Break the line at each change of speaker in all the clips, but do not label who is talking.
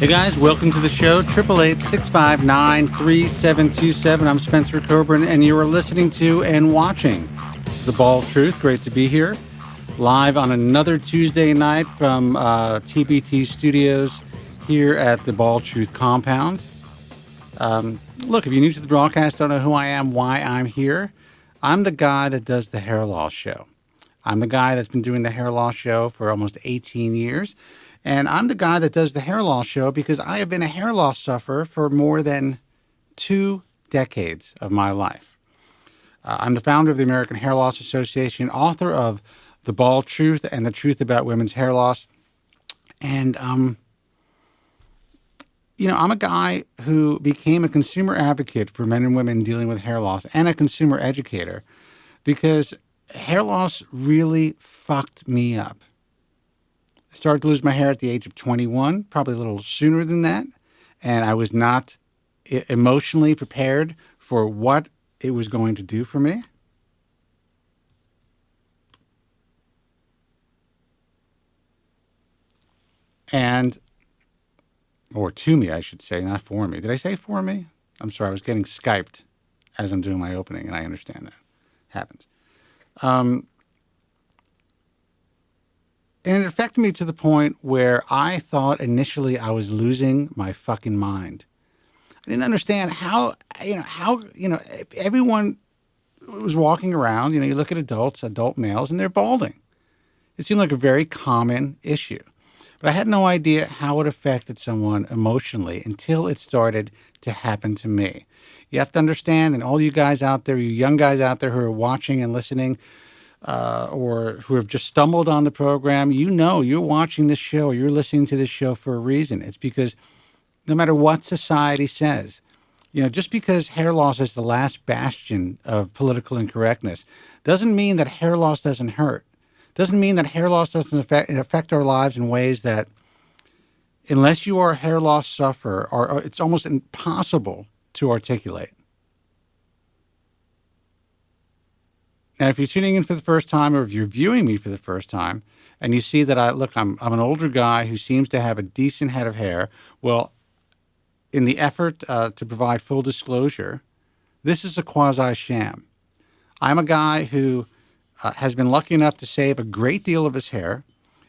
Hey guys, welcome to the show, 888-659-3727. I'm Spencer Kobren, and you are listening to and watching The Bald Truth. Great to be here, live on another Tuesday night from TBT Studios here at the Bald Truth compound. Look, if you're new to the broadcast, don't know who I am, why I'm here, I'm the guy that does the hair loss show. I'm the guy that's been doing the hair loss show for almost 18 years. And I'm the guy that does the hair loss show because I have been a hair loss sufferer for more than 2 decades of my life. I'm the founder of the American Hair Loss Association, author of The Bald Truth and the Truth About Women's Hair Loss. And, I'm a guy who became a consumer advocate for men and women dealing with hair loss and a consumer educator because hair loss really fucked me up. I started to lose my hair at the age of 21, probably a little sooner than that. And I was not emotionally prepared for what it was going to do for me. Or to me, I should say, not for me. Did I say for me? I'm sorry, I was getting Skyped as I'm doing my opening, and I understand that. Happens. And it affected me to the point where I thought initially I was losing my fucking mind. I didn't understand how everyone was walking around, you look at adult males, and they're balding. It seemed like a very common issue. But I had no idea how it affected someone emotionally until it started to happen to me. You have to understand, and all you guys out there, you young guys out there who are watching and listening, or who have just stumbled on the program, you're watching this show or you're listening to this show for a reason. It's because no matter what society says, just because hair loss is the last bastion of political incorrectness doesn't mean that hair loss doesn't hurt. Doesn't mean that hair loss doesn't affect our lives in ways that, unless you are a hair loss sufferer, it's almost impossible to articulate. Now, if you're tuning in for the first time, or if you're viewing me for the first time, and you see that I'm an older guy who seems to have a decent head of hair, well, in the effort to provide full disclosure, this is a quasi-sham. I'm a guy who has been lucky enough to save a great deal of his hair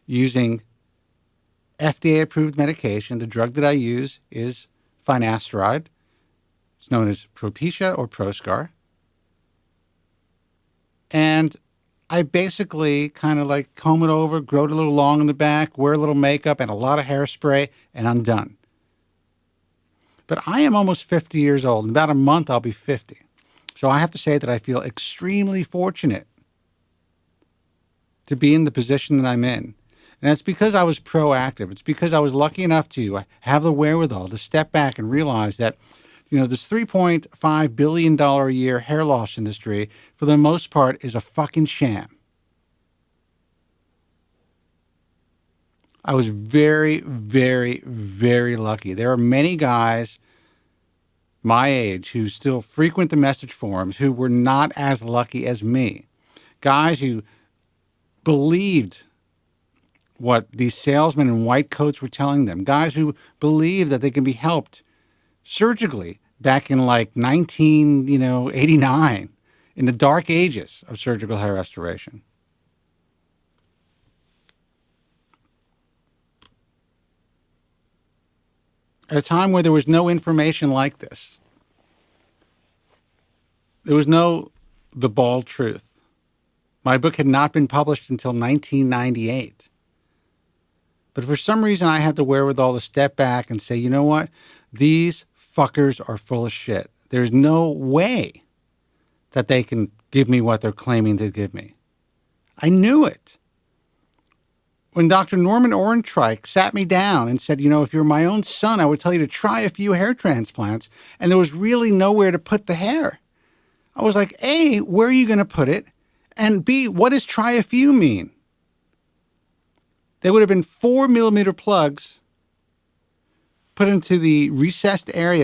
using FDA-approved medication. The drug that I use is finasteride. It's known as Propecia or Proscar. And I basically kind of like comb it over, grow it a little long in the back, wear a little makeup and a lot of hairspray, and I'm done. But I am almost 50 years old. In about a month, I'll be 50. So I have to say that I feel extremely fortunate to be in the position that I'm in. And it's because I was proactive. It's because I was lucky enough to have the wherewithal to step back and realize that this $3.5 billion a year hair loss industry, for the most part, is a fucking sham. I was very, very, very lucky. There are many guys my age who still frequent the message forums who were not as lucky as me. Guys who believed what these salesmen in white coats were telling them. Guys who believed that they can be helped surgically back in like 1989, in the dark ages of surgical hair restoration. At a time where there was no information like this. There was no The Bald Truth. My book had not been published until 1998. But for some reason, I had the wherewithal to step back and say, you know what? These fuckers are full of shit. There's no way that they can give me what they're claiming to give me. I knew it. When Dr. Norman Orentreich sat me down and said, if you're my own son, I would tell you to try a few hair transplants, and there was really nowhere to put the hair. I was like, A, where are you going to put it? And B, what does try a few mean? They would have been 4-millimeter plugs put into the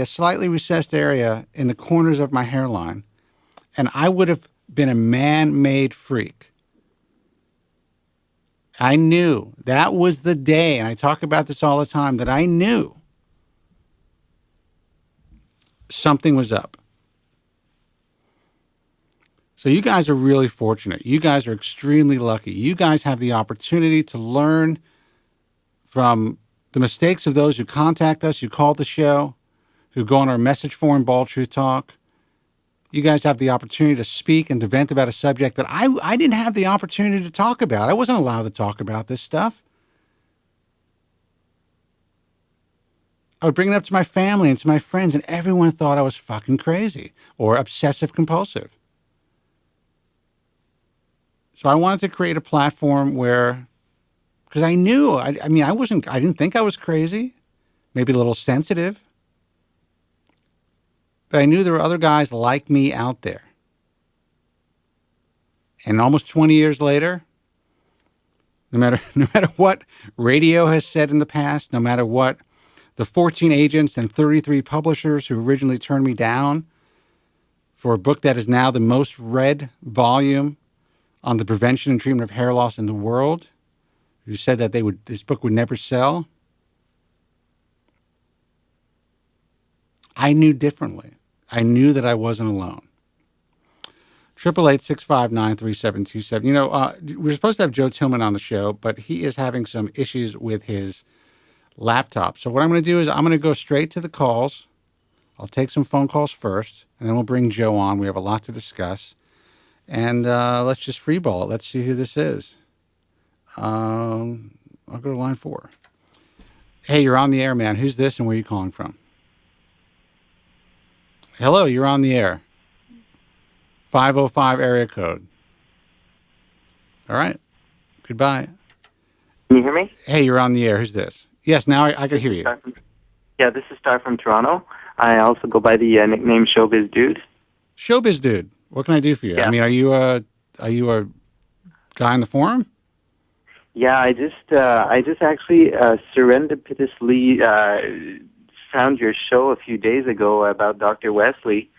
slightly recessed area in the corners of my hairline, and I would have been a man-made freak. I knew that was the day, and I talk about this all the time, that I knew something was up. So you guys are really fortunate. You guys are extremely lucky. You guys have the opportunity to learn from the mistakes of those who contact us, who call the show, who go on our message forum, Bald Truth Talk. You guys have the opportunity to speak and to vent about a subject that I didn't have the opportunity to talk about. I wasn't allowed to talk about this stuff. I would bring it up to my family and to my friends, and everyone thought I was fucking crazy or obsessive compulsive. So I wanted to create a platform where, because I knew, I didn't think I was crazy, maybe a little sensitive, but I knew there were other guys like me out there. And almost 20 years later, no matter what radio has said in the past, no matter what the 14 agents and 33 publishers who originally turned me down for a book that is now the most read volume on the prevention and treatment of hair loss in the world, who said that this book would never sell, I knew differently. I knew that I wasn't alone. 888-659-3727. You know, we're supposed to have Joe Tillman on the show, but he is having some issues with his laptop. So what I'm going to do is I'm going to go straight to the calls. I'll take some phone calls first, and then we'll bring Joe on. We have a lot to discuss. And let's just freeball it. Let's see who this is. I'll go to line 4. Hey, you're on the air, man. Who's this and where are you calling from? Hello, you're on the air. 505 area code. All right. Goodbye.
Can you hear me?
Hey, you're on the air. Who's this? Yes, now I can hear you.
Yeah, this is Star from Toronto. I also go by the nickname Showbiz Dude.
Showbiz Dude. What can I do for you?
Yeah.
I mean, are you a guy on the forum?
Yeah, I just actually serendipitously found your show a few days ago about Dr. Wesley,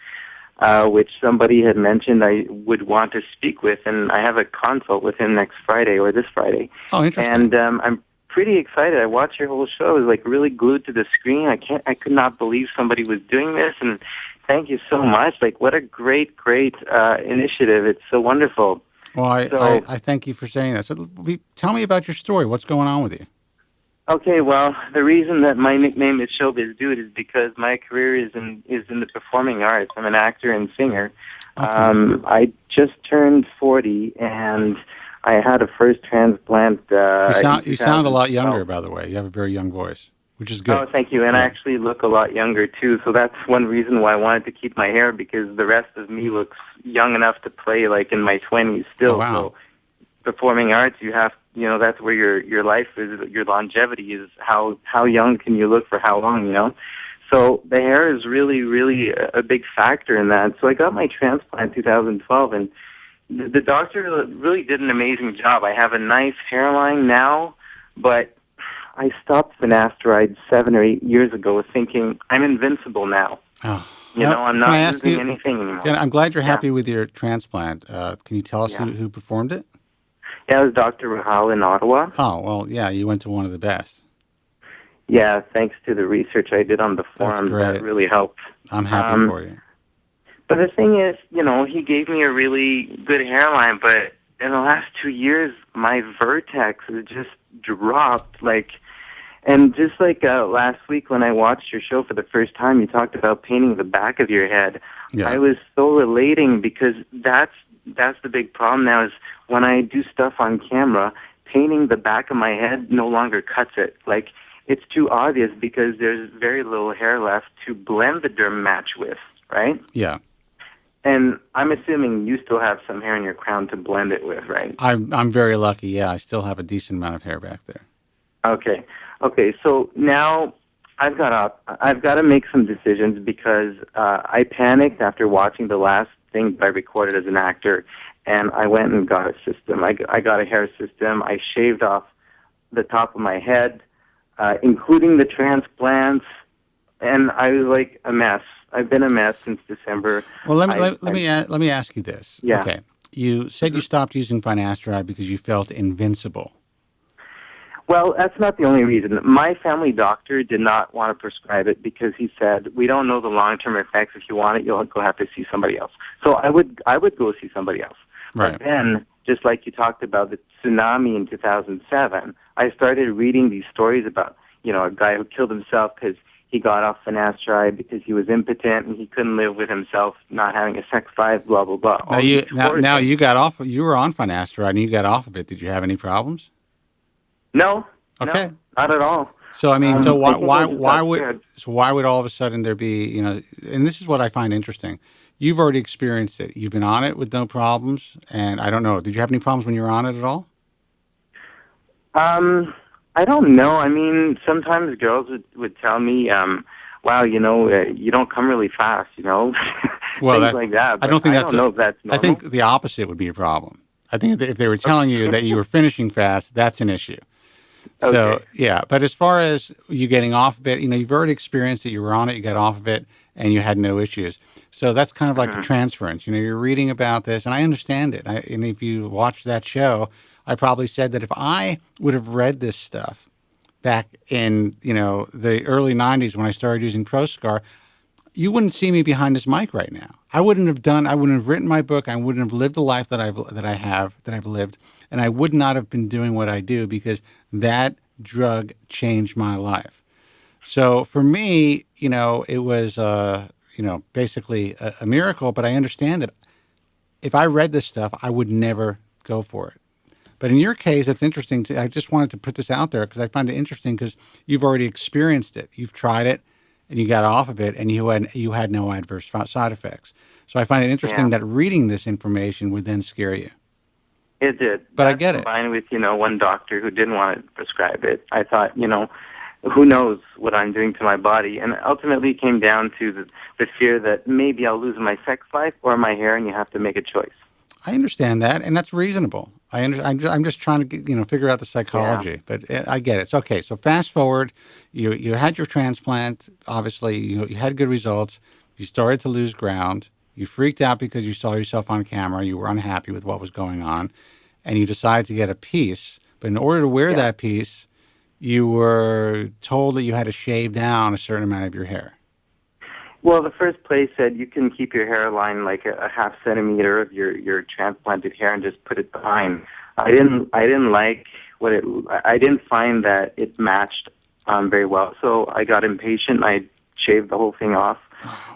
which somebody had mentioned I would want to speak with, and I have a consult with him next Friday or this Friday.
Oh, interesting.
And I'm pretty excited. I watched your whole show. I was like really glued to the screen. I could not believe somebody was doing this, and thank you so much. Like, what a great initiative. It's so wonderful.
Well, I thank you for saying that. So tell me about your story. What's going on with you?
Okay, well, the reason that my nickname is Showbiz Dude is because my career is in the performing arts. I'm an actor and singer.
Okay.
I just turned 40, and I had a first transplant.
You sound a lot younger, by the way. You have a very young voice, which is good.
Oh, thank you. And I actually look a lot younger, too. So that's one reason why I wanted to keep my hair, because the rest of me looks young enough to play like in my 20s still.
Oh, wow.
So performing arts, you have, that's where your life is, your longevity is how young can you look for how long, So the hair is really, really a big factor in that. So I got my transplant in 2012, and the doctor really did an amazing job. I have a nice hairline now, but I stopped finasteride 7 or 8 years ago thinking I'm invincible now.
Oh.
I'm not using anything anymore.
I'm glad you're happy with your transplant. Can you tell us who performed it?
Yeah, it was Dr. Rahal in Ottawa.
Oh, well, yeah, you went to one of the best.
Yeah, thanks to the research I did on the forums, that really helped.
I'm happy for you.
But the thing is, he gave me a really good hairline, but in the last 2 years, my vertex has just dropped, and just like last week when I watched your show for the first time, you talked about painting the back of your head. Yeah. I was so relating, because that's the big problem now is when I do stuff on camera, painting the back of my head no longer cuts it. Like, it's too obvious because there's very little hair left to blend the derm match with, right?
Yeah.
And I'm assuming you still have some hair in your crown to blend it with, right?
I'm very lucky, yeah. I still have a decent amount of hair back there.
Okay, so now I've got to make some decisions, because I panicked after watching the last thing I recorded as an actor, and I went and got a system. I got a hair system. I shaved off the top of my head, including the transplants, and I was like a mess. I've been a mess since December.
Well, let me ask you this.
Yeah.
Okay. You said you stopped using finasteride because you felt invincible.
Well, that's not the only reason. My family doctor did not want to prescribe it because he said, we don't know the long-term effects. If you want it, you'll go have to see somebody else. So I would go see somebody else.
Right.
But then, just like you talked about the tsunami in 2007, I started reading these stories about, a guy who killed himself because he got off finasteride because he was impotent and he couldn't live with himself, not having a sex life, blah, blah, blah.
Now you got off, you were on finasteride and you got off of it. Did you have any problems?
No.
Okay.
No, not at all.
So, I mean, so
I think I just got
why would all of a sudden there be, and this is what I find interesting. You've already experienced it. You've been on it with no problems. And I don't know, did you have any problems when you were on it at all?
I don't know. I mean, sometimes girls would tell me, wow, you don't come really fast,
Well,
things like that. But I don't know if that's normal.
I think the opposite would be a problem. I think if they were telling you that you were finishing fast, that's an issue. So,
Okay.
yeah. But as far as you getting off of it, you've already experienced it. You were on it, you got off of it, and you had no issues. So that's kind of like a transference. You're reading about this, and I understand it. And if you watch that show, I probably said that if I would have read this stuff back in, the early 90s when I started using ProScar, you wouldn't see me behind this mic right now. I wouldn't have written my book. I wouldn't have lived the life that I've lived, and I would not have been doing what I do because that drug changed my life. So for me, it was, basically a miracle, but I understand that if I read this stuff, I would never go for it. But in your case, it's interesting. I just wanted to put this out there because I find it interesting because you've already experienced it. You've tried it, and you got off of it, and you had no adverse side effects. So I find it interesting that reading this information would then scare you.
It did.
But I get it.
Combined with, one doctor who didn't want to prescribe it, I thought, who knows what I'm doing to my body? And ultimately it came down to the fear that maybe I'll lose my sex life or my hair, and you have to make a choice.
I understand that, and that's reasonable. I'm just trying to get, figure out the psychology, but I get it. So, okay, so fast forward, you had your transplant. Obviously, you had good results. You started to lose ground. You freaked out because you saw yourself on camera. You were unhappy with what was going on, and you decided to get a piece. But in order to wear that piece, you were told that you had to shave down a certain amount of your hair.
Well, the first place said you can keep your hairline like a half centimeter of your transplanted hair and just put it behind. I didn't like I didn't find that it matched very well. So I got impatient. I shaved the whole thing off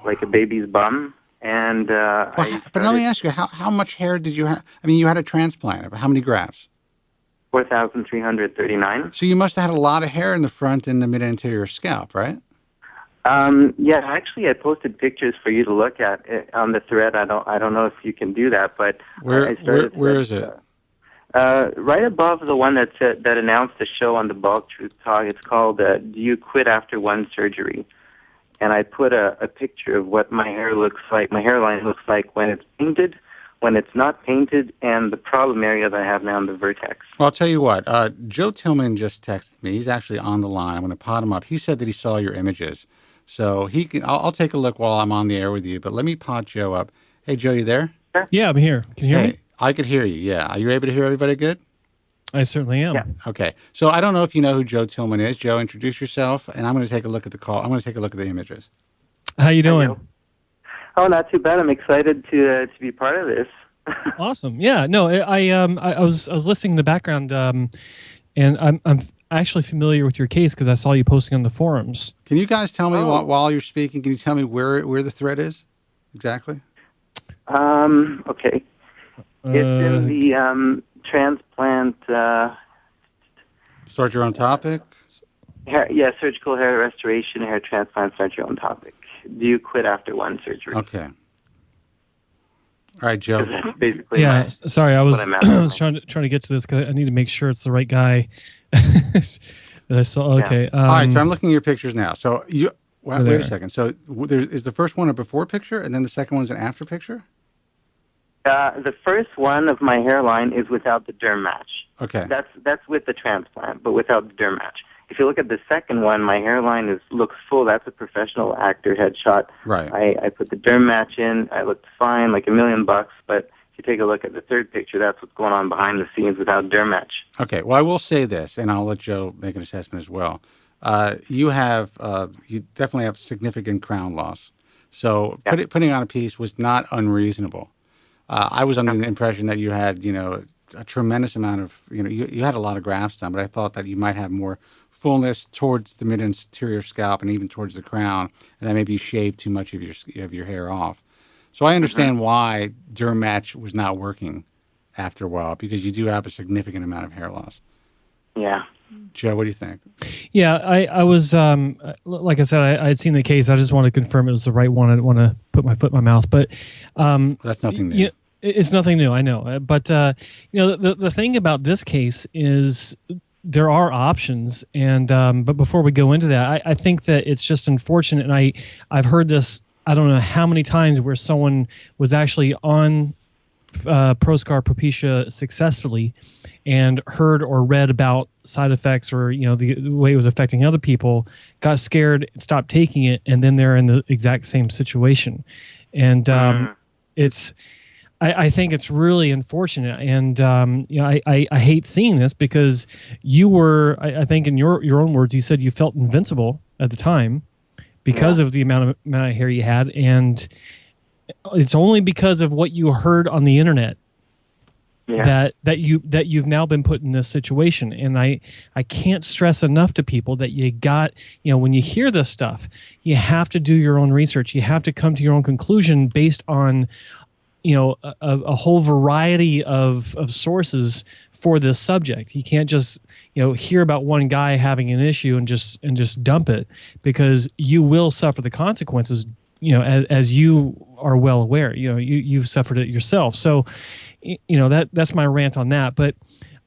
like a baby's bum. And
but let me ask you, how much hair did you have? I mean, you had a transplant. How many grafts?
4,339.
So you must have had a lot of hair in the front and the mid-anterior scalp, right?
Yeah, actually, I posted pictures for you to look at on the thread. I don't know if you can do that, but
where is it?
Right above the one that announced the show on the Bald Truth Talk. It's called "Do You Quit After One Surgery?" And I put a picture of what my hair looks like. My hairline looks like when it's painted, when it's not painted, and the problem area that I have now in the vertex.
Well, I'll tell you what. Joe Tillman just texted me. He's actually on the line. I'm going to pot him up. He said that he saw your images. So he can. I'll take a look while I'm on the air with you. But let me pot Joe up. Hey, Joe, you there?
Yeah, I'm here. Can you hear me?
I could hear you. Yeah. Are you able to hear everybody good?
I certainly am.
Yeah.
Okay. So I don't know if you know who Joe Tillman is. Joe, introduce yourself, and I'm going to take a look at the call. I'm going to take a look at the images.
How you doing?
Oh, not too bad. I'm excited to be part of this.
Awesome. Yeah. No, I was listening in the background, and I'm actually familiar with your case because I saw you posting on the forums.
Can you guys tell me while you're speaking? Can you tell me where the thread is exactly?
Okay. It's in the transplant.
Start your own topic.
Surgical hair restoration, hair transplant. Start your own topic. Do you quit after one surgery?
Okay. All right, Joe.
That's basically
sorry, I was I was trying to get to this because I need to make sure it's the right guy that I saw. Okay.
All right, so I'm looking at your pictures now. So wait a second. So is the first one a before picture, and then the second one's an after picture?
The first one of my hairline is without the derm match.
Okay.
That's with the transplant, but without the derm match. If you look at the second one, my hairline looks full. That's a professional actor headshot.
Right.
I put the derm match in. I looked fine, like $1 million. But if you take a look at the third picture, that's what's going on behind the scenes without Dermatch.
Okay. Well, I will say this, and I'll let Joe make an assessment as well. You definitely have significant crown loss. So putting on a piece was not unreasonable. I was under the impression that you had, a tremendous amount of, you had a lot of grafts done, but I thought that you might have more fullness towards the mid-anterior scalp and even towards the crown, and that maybe you shaved too much of your hair off. So I understand why Derm Match was not working after a while, because you do have a significant amount of hair loss.
Yeah.
Joe, what do you think?
Yeah, I was, like I said, I had seen the case. I just want to confirm it was the right one. I didn't want to put my foot in my mouth, but
That's nothing new.
It's nothing new, I know. But the thing about this case is there are options, and but before we go into that, I think that it's just unfortunate, and I've heard this I don't know how many times where someone was actually on Proscar Propecia successfully and heard or read about side effects or the way it was affecting other people, got scared, stopped taking it, and then they're in the exact same situation. And I think it's really unfortunate, and I hate seeing this because you were, I think in your own words, you said you felt invincible at the time because of the amount of hair you had, and it's only because of what you heard on the internet that you've now been put in this situation. And I can't stress enough to people that you got, when you hear this stuff, you have to do your own research. You have to come to your own conclusion based on a whole variety of sources for this subject. You can't just hear about one guy having an issue and just dump it, because you will suffer the consequences. As you are well aware, you've suffered it yourself. So, that's my rant on that. But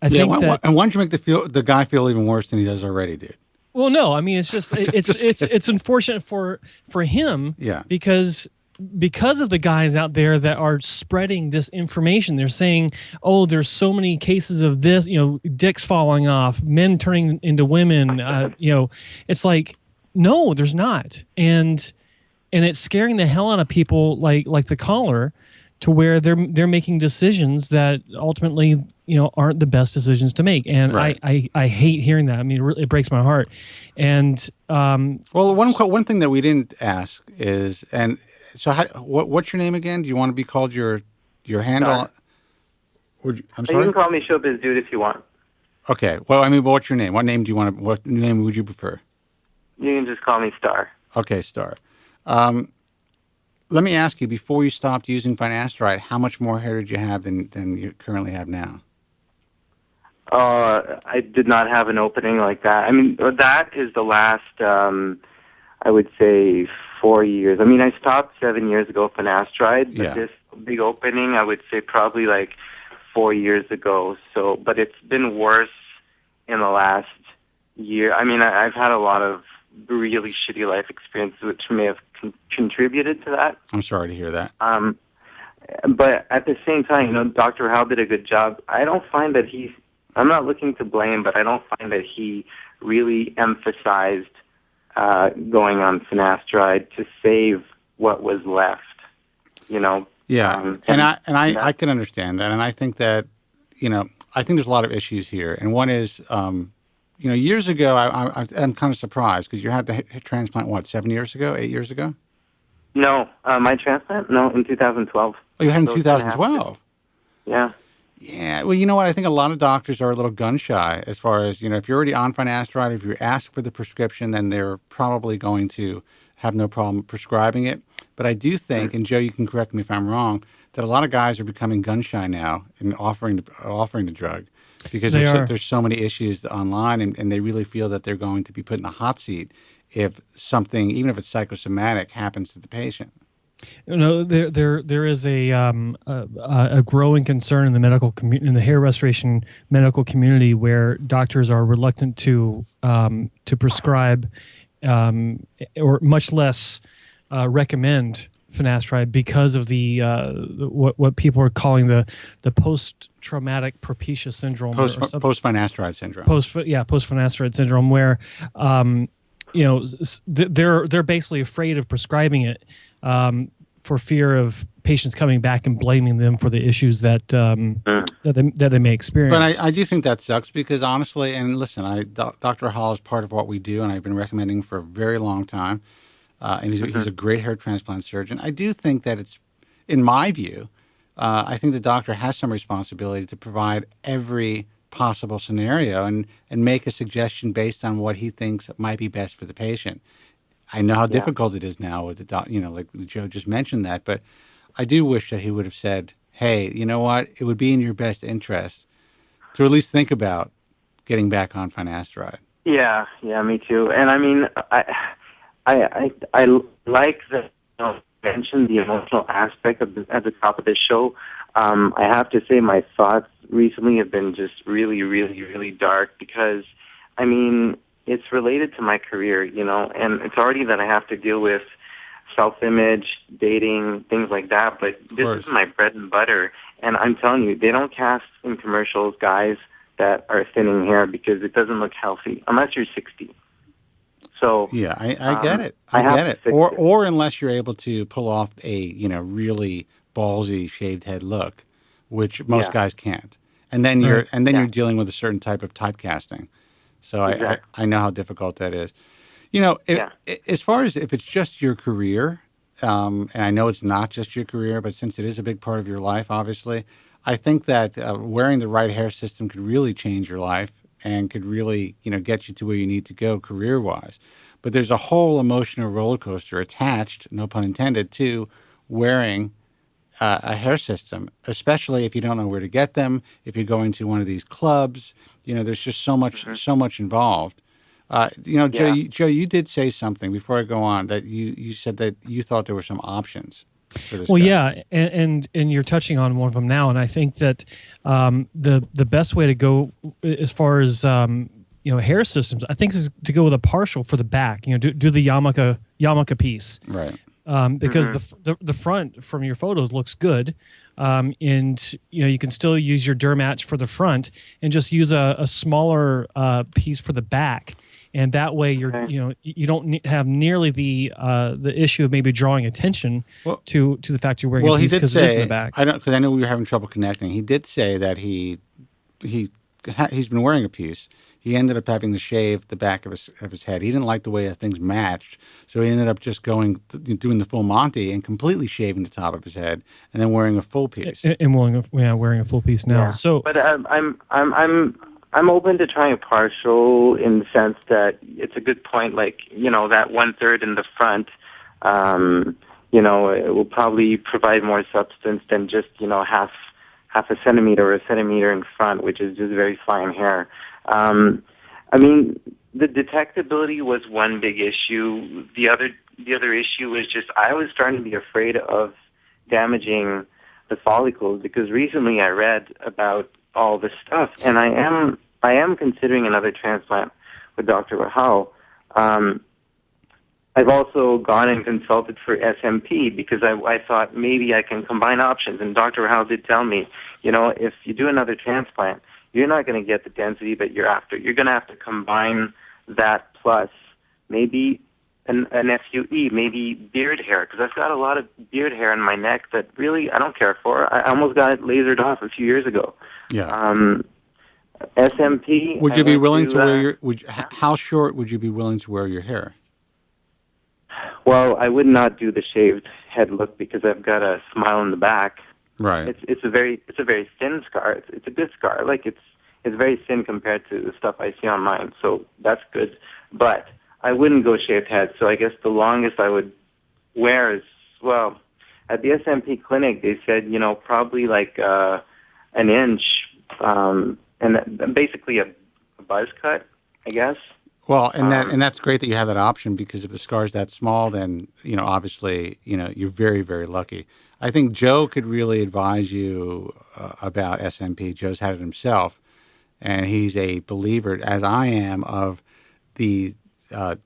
I think that,
and why don't you make the guy feel even worse than he does already, dude?
Well, no, I mean, it's just it's unfortunate for him, because of the guys out there that are spreading disinformation. They're saying, oh, there's so many cases of this, dicks falling off, men turning into women. It's like, no, there's not. And it's scaring the hell out of people like the caller, to where they're making decisions that ultimately, aren't the best decisions to make. And right. I hate hearing that. I mean, it breaks my heart. And
well, one thing that we didn't ask is, and so what's your name again? Do you want to be called your handle? I'm sorry?
You can call me Biz Dude if you want.
Okay. Well, I mean, what's your name? What name what name would you prefer?
You can just call me Star.
Okay, Star. Let me ask you, before you stopped using finasteride, how much more hair did you have than you currently have now?
I did not have an opening like that. I mean, that is the last, I would say, 4 years. I mean, I stopped 7 years ago finasteride, but this big opening, I would say probably like 4 years ago. So, but it's been worse in the last year. I mean, I've had a lot of really shitty life experiences, which may have contributed to that.
I'm sorry to hear that.
But at the same time, Dr. Howe did a good job. I don't find that I'm not looking to blame, but I don't find that he really emphasized going on finasteride to save what was left,
Yeah, I can understand that, and I think that, I think there's a lot of issues here, and one is, years ago, I'm kind of surprised because you had the transplant, 8 years ago?
No, my transplant? No, in 2012.
Oh, you had in 2012?
Yeah.
Yeah, well, you know what? I think a lot of doctors are a little gun shy as far as, if you're already on finasteride, if you ask for the prescription, then they're probably going to have no problem prescribing it. But I do think, and Joe, you can correct me if I'm wrong, that a lot of guys are becoming gun shy now in offering the drug, because there's so many issues online, and they really feel that they're going to be put in the hot seat if something, even if it's psychosomatic, happens to the patient.
There is a growing concern in the medical community, in the hair restoration medical community, where doctors are reluctant to prescribe or much less recommend finasteride because of the what people are calling the post-traumatic propecia syndrome,
post-finasteride syndrome.
Post-finasteride syndrome, where they're basically afraid of prescribing it for fear of patients coming back and blaming them for the issues that that they may experience.
But I do think that sucks because honestly, and listen, Dr. Hall is part of what we do, and I've been recommending for a very long time. And he's a great hair transplant surgeon. I do think that it's, in my view, I think the doctor has some responsibility to provide every possible scenario and make a suggestion based on what he thinks might be best for the patient. I know how difficult it is now with the like Joe just mentioned that, but I do wish that he would have said, hey, you know what? It would be in your best interest to at least think about getting back on finasteride.
Yeah, me too. And I mean, I like that you mentioned the emotional aspect at the top of this show. I have to say my thoughts recently have been just really, really, really dark because, I mean, it's related to my career, and it's already that I have to deal with self-image, dating, things like that, but this is my bread and butter. And I'm telling you, they don't cast in commercials guys that are thinning hair because it doesn't look healthy unless you're 60. So
yeah, I get it. I get it. Or unless you're able to pull off a really ballsy shaved head look, which most guys can't. And then you're dealing with a certain type of typecasting. So I know how difficult that is. As far as if it's just your career, and I know it's not just your career, but since it is a big part of your life, obviously, I think that wearing the right hair system could really change your life and could really, get you to where you need to go career-wise. But there's a whole emotional roller coaster attached, no pun intended, to wearing a hair system, especially if you don't know where to get them, if you're going to one of these clubs. There's just so much involved. Joe, you did say something before I go on that you said that you thought there were some options for this guy.
Yeah, and you're touching on one of them now, and I think that the best way to go as far as hair systems, I think, is to go with a partial for the back. Do the yarmulke piece,
right?
Because the front from your photos looks good. And you can still use your Dermatch for the front and just use a smaller piece for the back. And that way, you don't have nearly the issue of maybe drawing attention to the fact you're wearing a piece because it is in the back.
Because I know we were having trouble connecting. He did say that he's been wearing a piece. He ended up having to shave the back of his head. He didn't like the way things matched, so he ended up just doing the full Monty and completely shaving the top of his head, and then wearing a full piece.
And wearing a full piece now.
Yeah.
So,
but I'm open to trying a partial in the sense that it's a good point. Like that 1/3 in the front, it will probably provide more substance than just half a centimeter or a centimeter in front, which is just very fine hair. I mean, the detectability was one big issue. The other issue was just I was starting to be afraid of damaging the follicles because recently I read about all this stuff, and I am considering another transplant with Dr. Rahal. I've also gone and consulted for SMP because I thought maybe I can combine options, and Dr. Rahal did tell me, if you do another transplant, you're not going to get the density that you're after. You're going to have to combine that plus maybe an FUE, maybe beard hair, because I've got a lot of beard hair in my neck that really I don't care for. I almost got it lasered off a few years ago.
Yeah.
SMP.
Would you be willing to wear your? How short would you be willing to wear your hair?
Well, I would not do the shaved head look because I've got a smile in the back.
Right.
It's a very thin scar. It's a good scar. Like it's very thin compared to the stuff I see online. So that's good. But I wouldn't go shaved head. So I guess the longest I would wear is at the SMP clinic they said probably like an inch, and basically a buzz cut, I guess.
Well, and that's great that you have that option because if the scar's that small, then obviously you're very, very lucky. I think Joe could really advise you about SMP. Joe's had it himself, and he's a believer, as I am, of the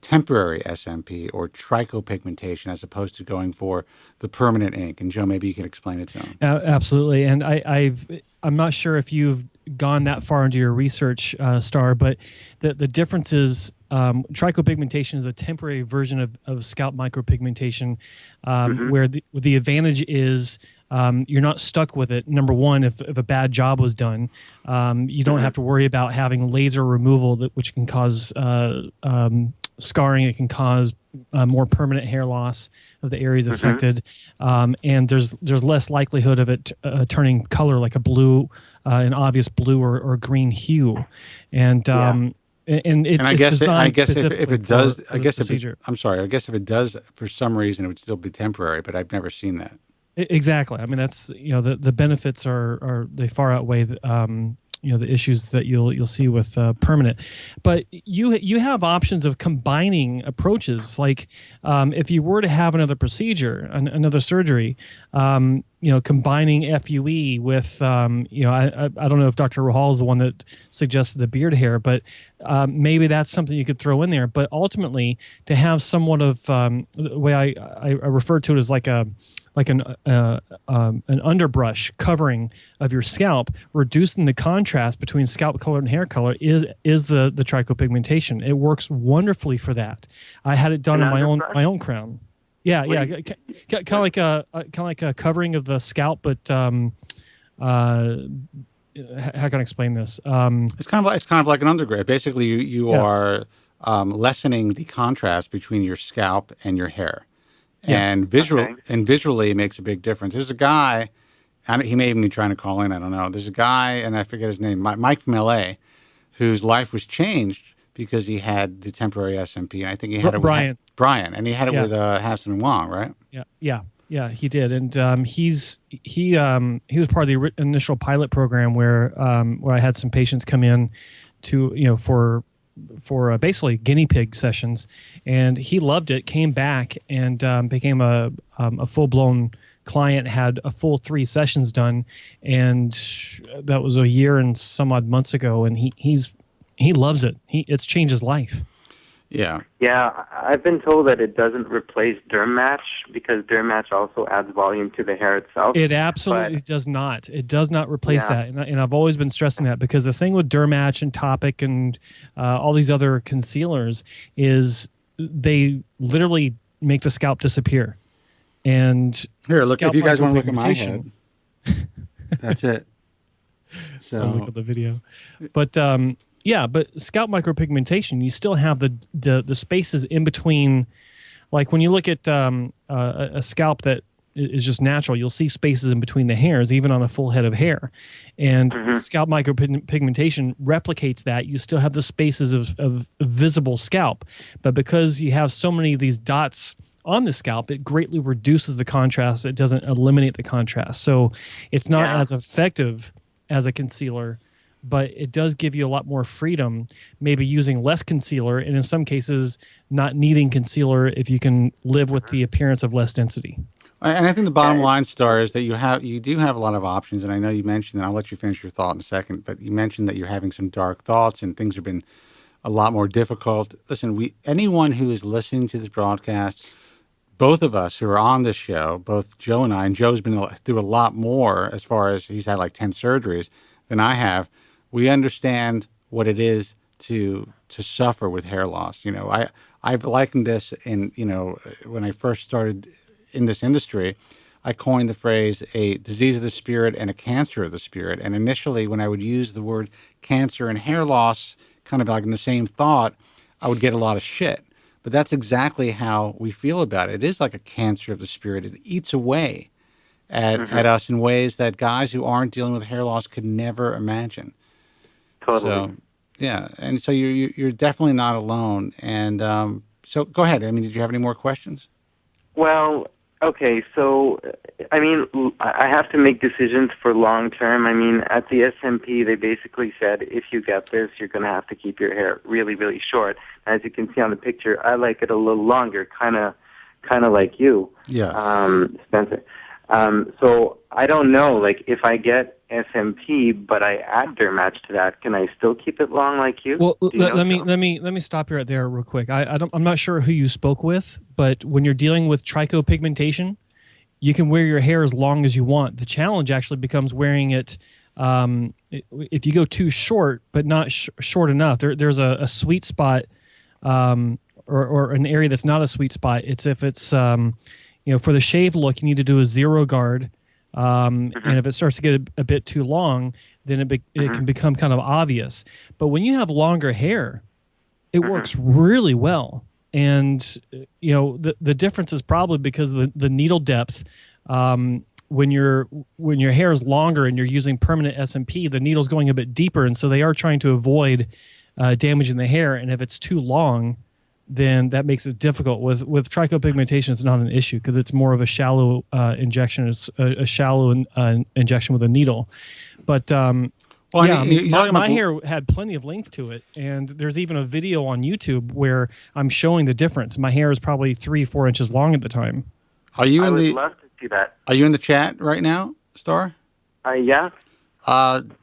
temporary SMP or trichopigmentation as opposed to going for the permanent ink. And Joe, maybe you can explain it to him.
Absolutely. And I'm not sure if you've gone that far into your research, Star, but the differences trichopigmentation is a temporary version of scalp micropigmentation, where the advantage is you're not stuck with it. Number one, if a bad job was done, you don't have to worry about having laser removal, which can cause scarring. It can cause more permanent hair loss of the areas affected, and there's less likelihood of it turning color like a blue, an obvious blue or green hue, and
I guess
designed
if
specifically
it does,
for this procedure.
I'm sorry. I guess if it does, for some reason, it would still be temporary. But I've never seen that.
Exactly. I mean, that's the benefits are they far outweigh the issues that you'll see with permanent. But you have options of combining approaches. Like if you were to have another procedure, another surgery, combining FUE with I don't know if Dr. Rahal is the one that suggested the beard hair, but maybe that's something you could throw in there. But ultimately, to have somewhat of the way I refer to it as like an underbrush covering of your scalp, reducing the contrast between scalp color and hair color is the trichopigmentation. It works wonderfully for that. I had it done on my own crown. Yeah, kind of like a covering of the scalp, but how can I explain this?
It's kind of like an undergrad. Basically, you are lessening the contrast between your scalp and your hair. And visually, it makes a big difference. There's a guy, he may even be trying to call in, I don't know. There's a guy, and I forget his name, Mike from L.A., whose life was changed because he had the temporary SMP. And I think he had it with Brian, and he had it with Hassan and Wong, right?
Yeah, he did. And he was part of the initial pilot program where I had some patients come in to, for basically guinea pig sessions, and he loved it, came back and became a full-blown client, had a full 3 sessions done, and that was a year and some odd months ago, and he loves it. It's changed his life.
Yeah, I've been told that it doesn't replace Derm Match because Derm Match also adds volume to the hair itself.
It absolutely does not. It does not replace that, and I've always been stressing that, because the thing with Derm Match and Topic and all these other concealers is they literally make the scalp disappear. And
here, look, if you guys want to look at my head, that's it. So
I'll look at the video, but. But scalp micropigmentation, you still have the spaces in between. Like when you look at a scalp that is just natural, you'll see spaces in between the hairs, even on a full head of hair. And scalp micropigmentation replicates that. You still have the spaces of visible scalp. But because you have so many of these dots on the scalp, it greatly reduces the contrast. It doesn't eliminate the contrast. So it's not as effective as a concealer, but it does give you a lot more freedom, maybe using less concealer, and in some cases not needing concealer if you can live with the appearance of less density.
And I think the bottom line, Star, is that you do have a lot of options, and I know you mentioned, and I'll let you finish your thought in a second, but you mentioned that you're having some dark thoughts and things have been a lot more difficult. Listen, anyone who is listening to this broadcast, both of us who are on this show, both Joe and I, and Joe's been through a lot more as far as he's had like 10 surgeries than I have. We understand what it is to suffer with hair loss. I've likened this when I first started in this industry, I coined the phrase a disease of the spirit and a cancer of the spirit. And initially, when I would use the word cancer and hair loss kind of like in the same thought, I would get a lot of shit. But that's exactly how we feel about it. It is like a cancer of the spirit. It eats away at us in ways that guys who aren't dealing with hair loss could never imagine.
Totally.
So, yeah, and so you're definitely not alone. And so go ahead. I mean, did you have any more questions?
Well, okay, so, I mean, I have to make decisions for long term. I mean, at the SMP, they basically said, if you get this, you're going to have to keep your hair really, really short. As you can see on the picture, I like it a little longer, kind of like you, Spencer. So I don't know, like, if I get SMP, but I add Derm Match to that, can I still keep it long like you?
Well, let me stop you right there real quick. I'm not sure who you spoke with, but when you're dealing with trichopigmentation, you can wear your hair as long as you want. The challenge actually becomes wearing it if you go too short, but not short enough. There's a sweet spot or an area that's not a sweet spot. It's if it's for the shave look, you need to do a zero guard, and if it starts to get a bit too long, then it can become kind of obvious. But when you have longer hair, it works really well. And the difference is probably because of the needle depth. When your hair is longer and you're using permanent SMP, the needle's going a bit deeper, and so they are trying to avoid damaging the hair. And if it's too long, then that makes it difficult. With trichopigmentation, it's not an issue because it's more of a shallow injection. It's a shallow injection with a needle. But my hair had plenty of length to it, and there's even a video on YouTube where I'm showing the difference. My hair is probably 3-4 inches long at the time.
I would
love to see that.
Are you in the chat right now, Star?
Yeah.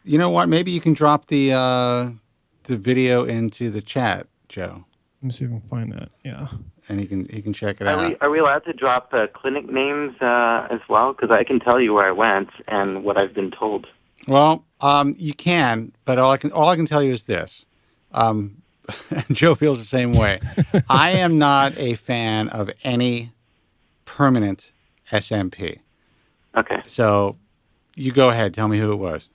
You know what? Maybe you can drop the video into the chat, Joe.
Let me see if I can find that. Yeah.
And he can check it out.
Are we allowed to drop clinic names as well? Because I can tell you where I went and what I've been told.
Well, you can, but all I can tell you is this. Joe feels the same way. I am not a fan of any permanent SMP.
Okay.
So you go ahead. Tell me who it was.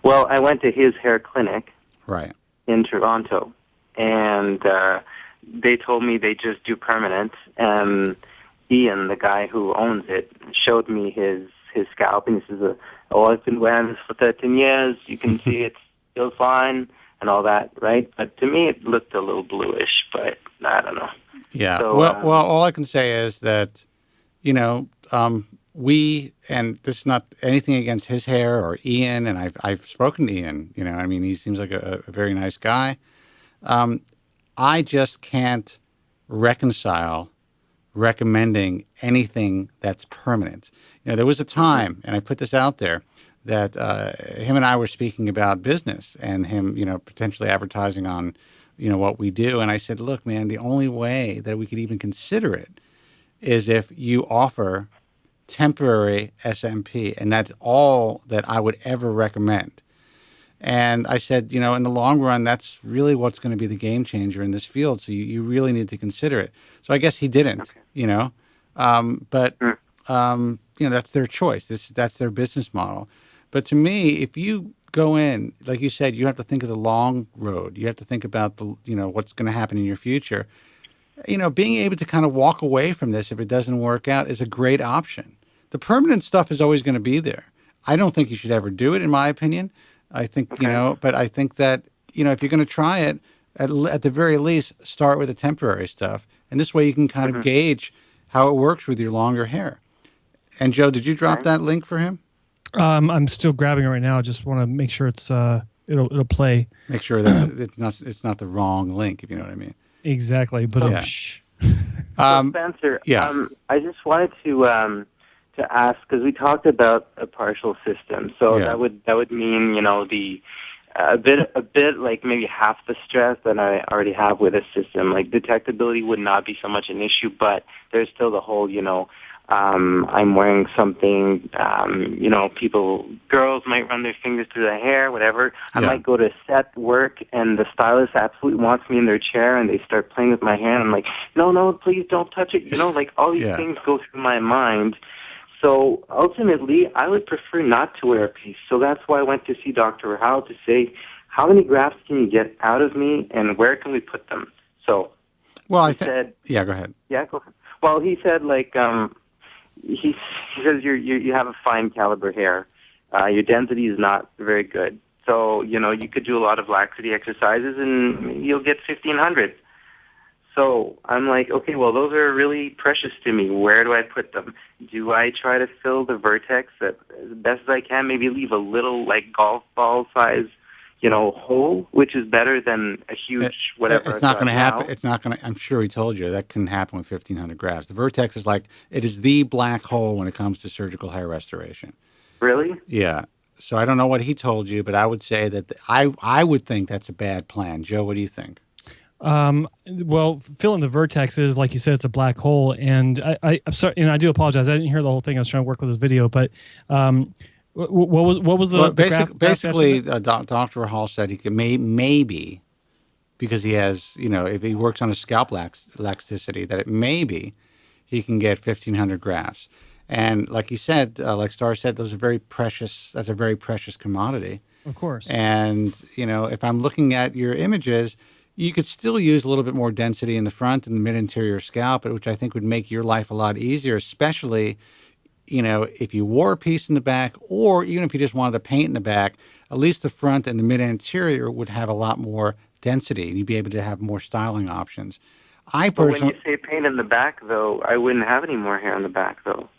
Well, I went to his hair clinic.
Right.
In Toronto. And they told me they just do permanent. And Ian, the guy who owns it, showed me his scalp, and he says, I've been wearing this for 13 years. You can see it's still fine and all that, right? But to me, it looked a little bluish, but I don't know.
Yeah.
So,
well, all I can say is that, we, and this is not anything against his hair or Ian, and I've spoken to Ian, he seems like a very nice guy. I just can't reconcile recommending anything that's permanent. There was a time, and I put this out there, that him and I were speaking about business and him, potentially advertising on, what we do. And I said, look, man, the only way that we could even consider it is if you offer temporary SMP, and that's all that I would ever recommend. And I said, in the long run, that's really what's going to be the game changer in this field. So you really need to consider it. So I guess he didn't, but that's their choice. That's their business model. But to me, if you go in, like you said, you have to think of the long road. You have to think about what's going to happen in your future. Being able to kind of walk away from this if it doesn't work out is a great option. The permanent stuff is always going to be there. I don't think you should ever do it, in my opinion. I think, but I think that, if you're going to try it, at the very least, start with the temporary stuff. And this way you can kind of gauge how it works with your longer hair. And Joe, did you drop that link for him?
I'm still grabbing it right now. I just want to make sure it'll play.
Make sure that it's not the wrong link, if you know what I mean.
Exactly. But
So Spencer, I just wanted to ask, because we talked about a partial system, so that would mean a bit like maybe half the stress that I already have with a system. Like detectability would not be so much an issue, but there's still the whole I'm wearing something. Girls might run their fingers through the hair, whatever. I might go to set work, and the stylist absolutely wants me in their chair, and they start playing with my hair. And I'm like, no, please don't touch it. Like all these things go through my mind. So ultimately, I would prefer not to wear a piece. So that's why I went to see Dr. Rahal to say, how many grafts can you get out of me, and where can we put them? So he said,
go ahead.
Yeah, go ahead. Well, he said, he says you have a fine caliber hair. Your density is not very good. So, you could do a lot of laxity exercises, and you'll get 1,500. So I'm like, okay, well, those are really precious to me. Where do I put them? Do I try to fill the vertex as best as I can, maybe leave a little, golf ball size, hole, which is better than a huge whatever.
It's not going to happen. It's not going to, I'm sure he told you, that couldn't happen with 1,500 grafts. The vertex is it is the black hole when it comes to surgical hair restoration.
Really?
Yeah. So I don't know what he told you, but I would say that I would think that's a bad plan. Joe, what do you think?
Well, filling the vertex is, like you said, it's a black hole, and I'm sorry, and I do apologize. I didn't hear the whole thing. I was trying to work with this video, but what was the
basically Dr. Rahal said he could maybe because he has, if he works on his scalp elasticity, that it maybe he can get 1,500 grafts. And like he said, like Star said, those are very precious. That's a very precious commodity.
Of course.
And, if I'm looking at your images, you could still use a little bit more density in the front and the mid-interior scalp, which I think would make your life a lot easier, especially, if you wore a piece in the back, or even if you just wanted to paint in the back, at least the front and the mid-interior would have a lot more density, and you'd be able to have more styling options.
But when you say paint in the back, though, I wouldn't have any more hair in the back, though.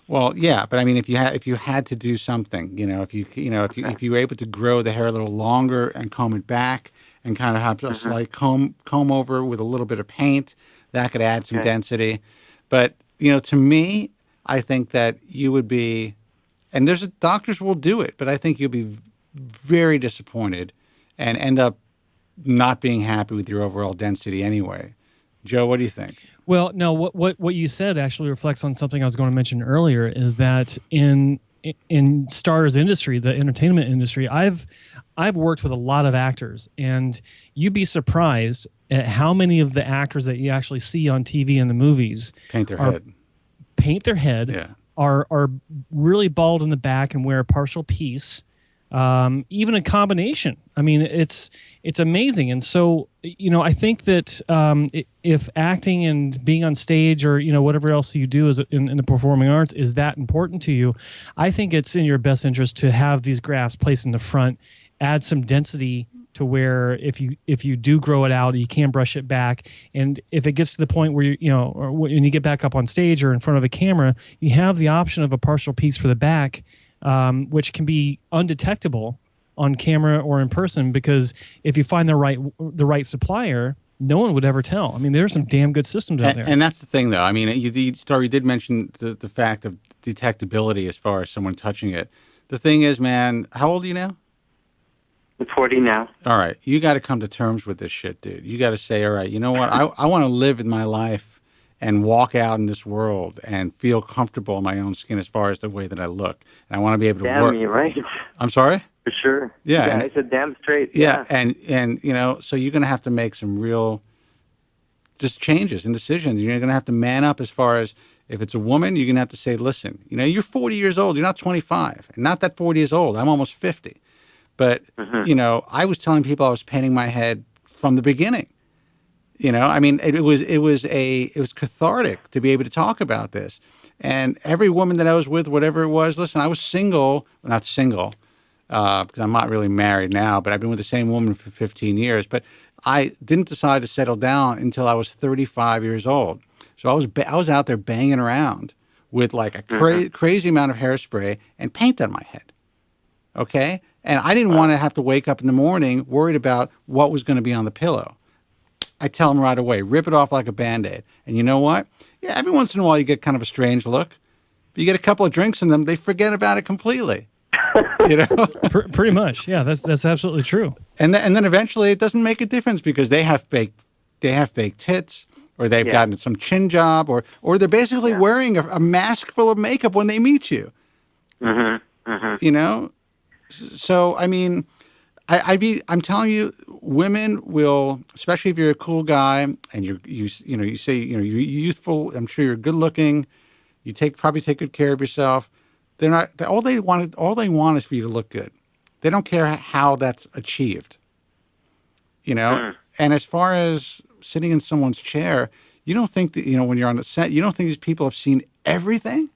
Well, yeah, but I mean, if you had to do something, if you were able to grow the hair a little longer and comb it back and kind of have a slight comb over with a little bit of paint, that could add some density. But to me, I think that you would be, and doctors will do it, but I think you'll be very disappointed and end up not being happy with your overall density anyway. Joe, what do you think?
Well, no, what you said actually reflects on something I was going to mention earlier, is that in Star's industry, the entertainment industry, I've worked with a lot of actors, and you'd be surprised at how many of the actors that you actually see on TV and the movies
paint their head,
yeah, are really bald in the back and wear a partial piece, even a combination. I mean, it's amazing. And so, I think that if acting and being on stage or, whatever else you do is in the performing arts is that important to you, I think it's in your best interest to have these grafts placed in the front, add some density to where if you do grow it out, you can brush it back. And if it gets to the point where or when you get back up on stage or in front of a camera, you have the option of a partial piece for the back, which can be undetectable on camera or in person, because if you find the right supplier, no one would ever tell. I mean, there's some damn good systems out there.
And that's the thing, though. I mean, you did mention the fact of detectability as far as someone touching it. The thing is, man, how old are you now?
I'm 40 now.
All right. You got to come to terms with this shit, dude. You got to say, all right, you know what? I want to live in my life and walk out in this world and feel comfortable in my own skin as far as the way that I look. And I want to be able to work.
Damn, you're right.
I'm sorry?
For sure.
Yeah.
I said damn straight.
Yeah. And so you're going to have to make some real just changes and decisions. You're going to have to man up as far as if it's a woman, you're going to have to say, listen, you're 40 years old. You're not 25. And not that 40 is old. I'm almost 50. But, I was telling people I was painting my head from the beginning. I mean, it was cathartic to be able to talk about this. And every woman that I was with, whatever it was, listen, I was single, not single, because I'm not really married now, but I've been with the same woman for 15 years. But I didn't decide to settle down until I was 35 years old. So I was out there banging around with like a crazy amount of hairspray and paint on my head. Okay? And I didn't want to have to wake up in the morning worried about what was going to be on the pillow. I tell them right away, rip it off like a Band-Aid. And you know what? Yeah, every once in a while you get kind of a strange look. If you get a couple of drinks in them, they forget about it completely.
Pretty much. Yeah, that's absolutely true.
And then eventually it doesn't make a difference because they have fake tits, or they've gotten some chin job, or they're basically wearing a mask full of makeup when they meet you. So I mean, I'm telling you, women will, especially if you're a cool guy and you say you're youthful. I'm sure you're good looking. You probably take good care of yourself. All they want is for you to look good. They don't care how that's achieved. And as far as sitting in someone's chair, you don't think that when you're on the set, you don't think these people have seen everything.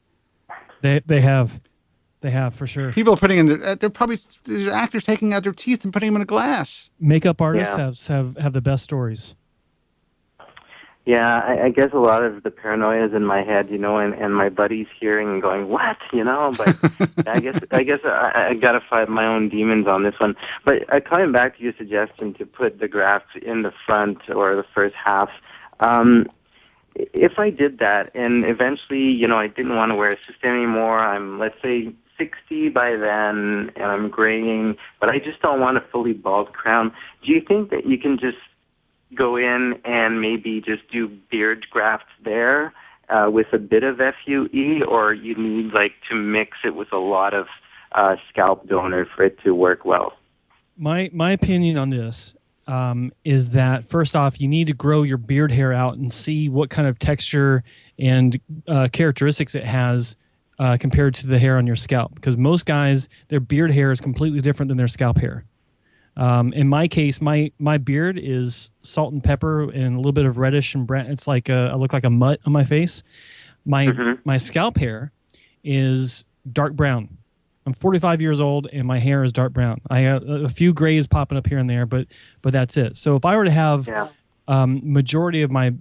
They have for sure.
People are putting in there's actors taking out their teeth and putting them in a glass.
Makeup artists have the best stories.
Yeah, I guess a lot of the paranoia is in my head, and my buddies hearing and going, "What?" But I guess I got to fight my own demons on this one. But coming back to your suggestion to put the grafts in the front or the first half, if I did that and eventually, I didn't want to wear a system anymore, I'm, let's say, 60 by then, and I'm graying, but I just don't want a fully bald crown. Do you think that you can just go in and maybe just do beard grafts there with a bit of FUE, or you need to mix it with a lot of scalp donor for it to work well?
My opinion on this is that first off, you need to grow your beard hair out and see what kind of texture and characteristics it has compared to the hair on your scalp. Because most guys, their beard hair is completely different than their scalp hair. In my case, my beard is salt and pepper and a little bit of reddish and brown. It's like I look like a mutt on my face. My scalp hair is dark brown. I'm 45 years old and my hair is dark brown. I have a few grays popping up here and there, but that's it. So if I were to have majority of my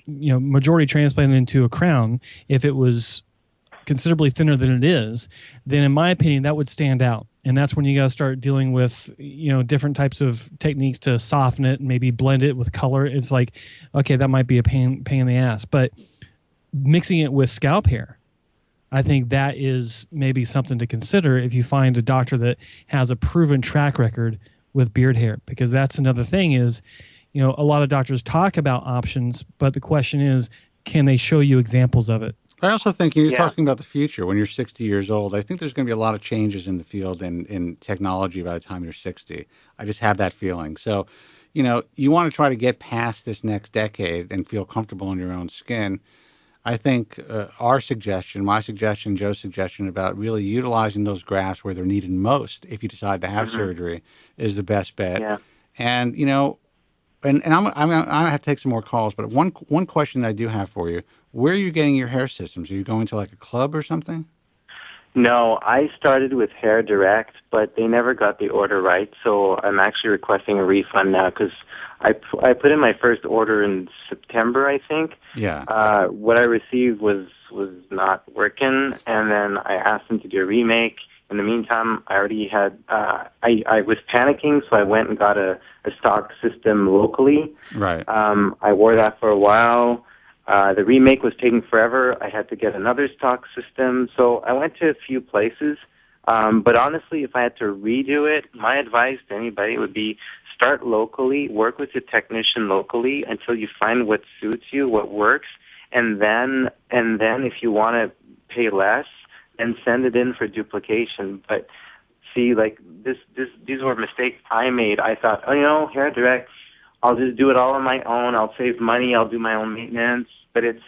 majority transplanted into a crown, if it was considerably thinner than it is, then in my opinion that would stand out. And that's when you got to start dealing with different types of techniques to soften it and maybe blend it with color. It's like, okay, that might be a pain in the ass, but mixing it with scalp hair, I think that is maybe something to consider if you find a doctor that has a proven track record with beard hair, because that's another thing is, a lot of doctors talk about options, but the question is, can they show you examples of it?
I also think you're talking about the future. When you're 60 years old, I think there's going to be a lot of changes in the field and in technology by the time you're 60. I just have that feeling. So, you want to try to get past this next decade and feel comfortable in your own skin. I think our suggestion, my suggestion, Joe's suggestion about really utilizing those grafts where they're needed most if you decide to have surgery is the best bet.
Yeah.
And, and I have to take some more calls, but one question that I do have for you, where are you getting your hair systems? Are you going to like a club or something?
No, I started with Hair Direct, but they never got the order right, so I'm actually requesting a refund now because I put in my first order in September, I think.
Yeah.
What I received was not working, and then I asked them to do a remake. In the meantime, I already had I was panicking, so I went and got a stock system locally.
Right.
I wore that for a while. The remake was taking forever. I had to get another stock system. So I went to a few places. But honestly, if I had to redo it, my advice to anybody would be start locally, work with your technician locally until you find what suits you, what works. And then if you want to pay less, then send it in for duplication. But see, like these were mistakes I made. I thought, Hair Direct, I'll just do it all on my own. I'll save money. I'll do my own maintenance. But it's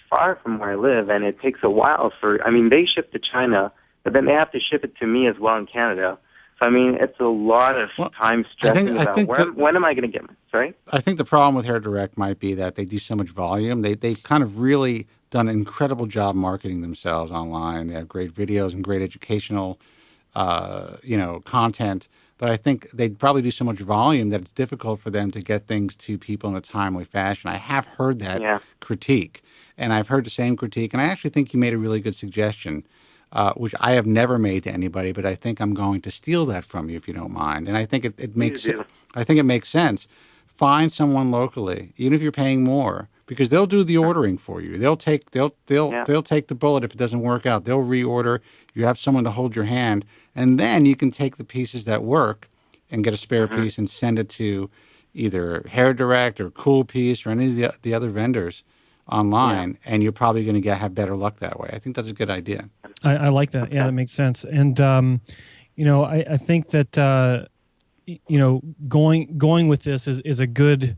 far from where I live, and it takes a while they ship to China, but then they have to ship it to me as well in Canada. So, it's a lot of time stressing about when am I going to get sorry?
I think the problem with Hair Direct might be that they do so much volume. They've kind of really done an incredible job marketing themselves online. They have great videos and great educational, content. But I think they probably do so much volume that it's difficult for them to get things to people in a timely fashion. I have heard that critique, and I've heard the same critique. And I actually think you made a really good suggestion, which I have never made to anybody, but I think I'm going to steal that from you if you don't mind. And I think it makes sense. Find someone locally, even if you're paying more, because they'll do the ordering for you. They'll take the bullet if it doesn't work out. They'll reorder. You have someone to hold your hand, and then you can take the pieces that work and get a spare piece and send it to either Hair Direct or Cool Piece or any of the other vendors online, and you're probably going to have better luck that way. I think that's a good idea.
I like that. Yeah, that makes sense. And I think that going with this is a good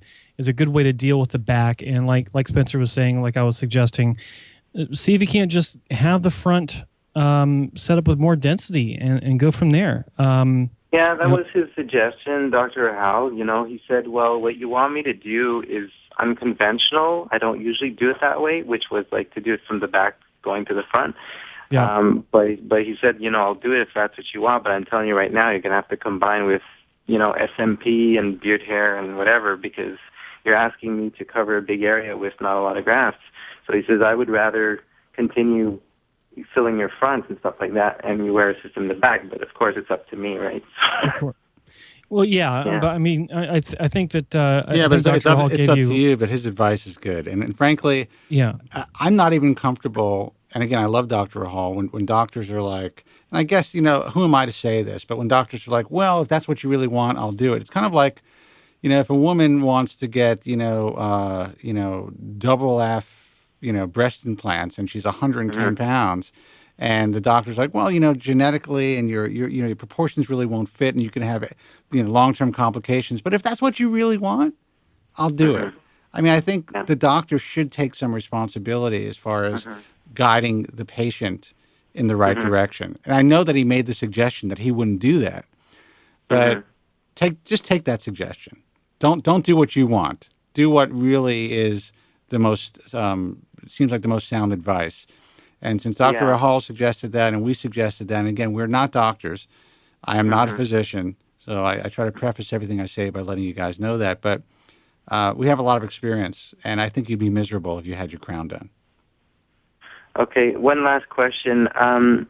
way to deal with the back. And like Spencer was saying, like I was suggesting, see if you can't just have the front set up with more density and go from there.
That was his suggestion, Dr. Hal. He said, well, what you want me to do is unconventional. I don't usually do it that way, which was like to do it from the back going to the front.
Yeah.
But he said, I'll do it if that's what you want, but I'm telling you right now, you're going to have to combine with, SMP and beard hair and whatever, because you're asking me to cover a big area with not a lot of grafts. So he says, I would rather continue filling your front and stuff like that, and you wear a system in the back. But of course, it's up to me, right?
Of course. Well, but I mean, I think that
but it's up to you. But his advice is good, and frankly, I'm not even comfortable. And again, I love Dr. Hall when doctors are like, and I guess who am I to say this? But when doctors are like, well, if that's what you really want, I'll do it. It's kind of like, if a woman wants to get double F breast implants and she's 110 pounds, And the doctor's like, well, you know, genetically and your proportions really won't fit, and you can have, you know, long-term complications. But if that's what you really want, I'll do it. I mean, I think
Yeah.
the doctor should take some responsibility as far as guiding the patient in the right direction. And I know that he made the suggestion that he wouldn't do that, but just take that suggestion. Don't do what you want. Do what really is the most seems like the most sound advice. And since Dr.
Yeah.
Rahal suggested that, and we suggested that, and again, we're not doctors. I am not a physician, so I try to preface everything I say by letting you guys know that. But we have a lot of experience, and I think you'd be miserable if you had your crown done.
Okay, one last question.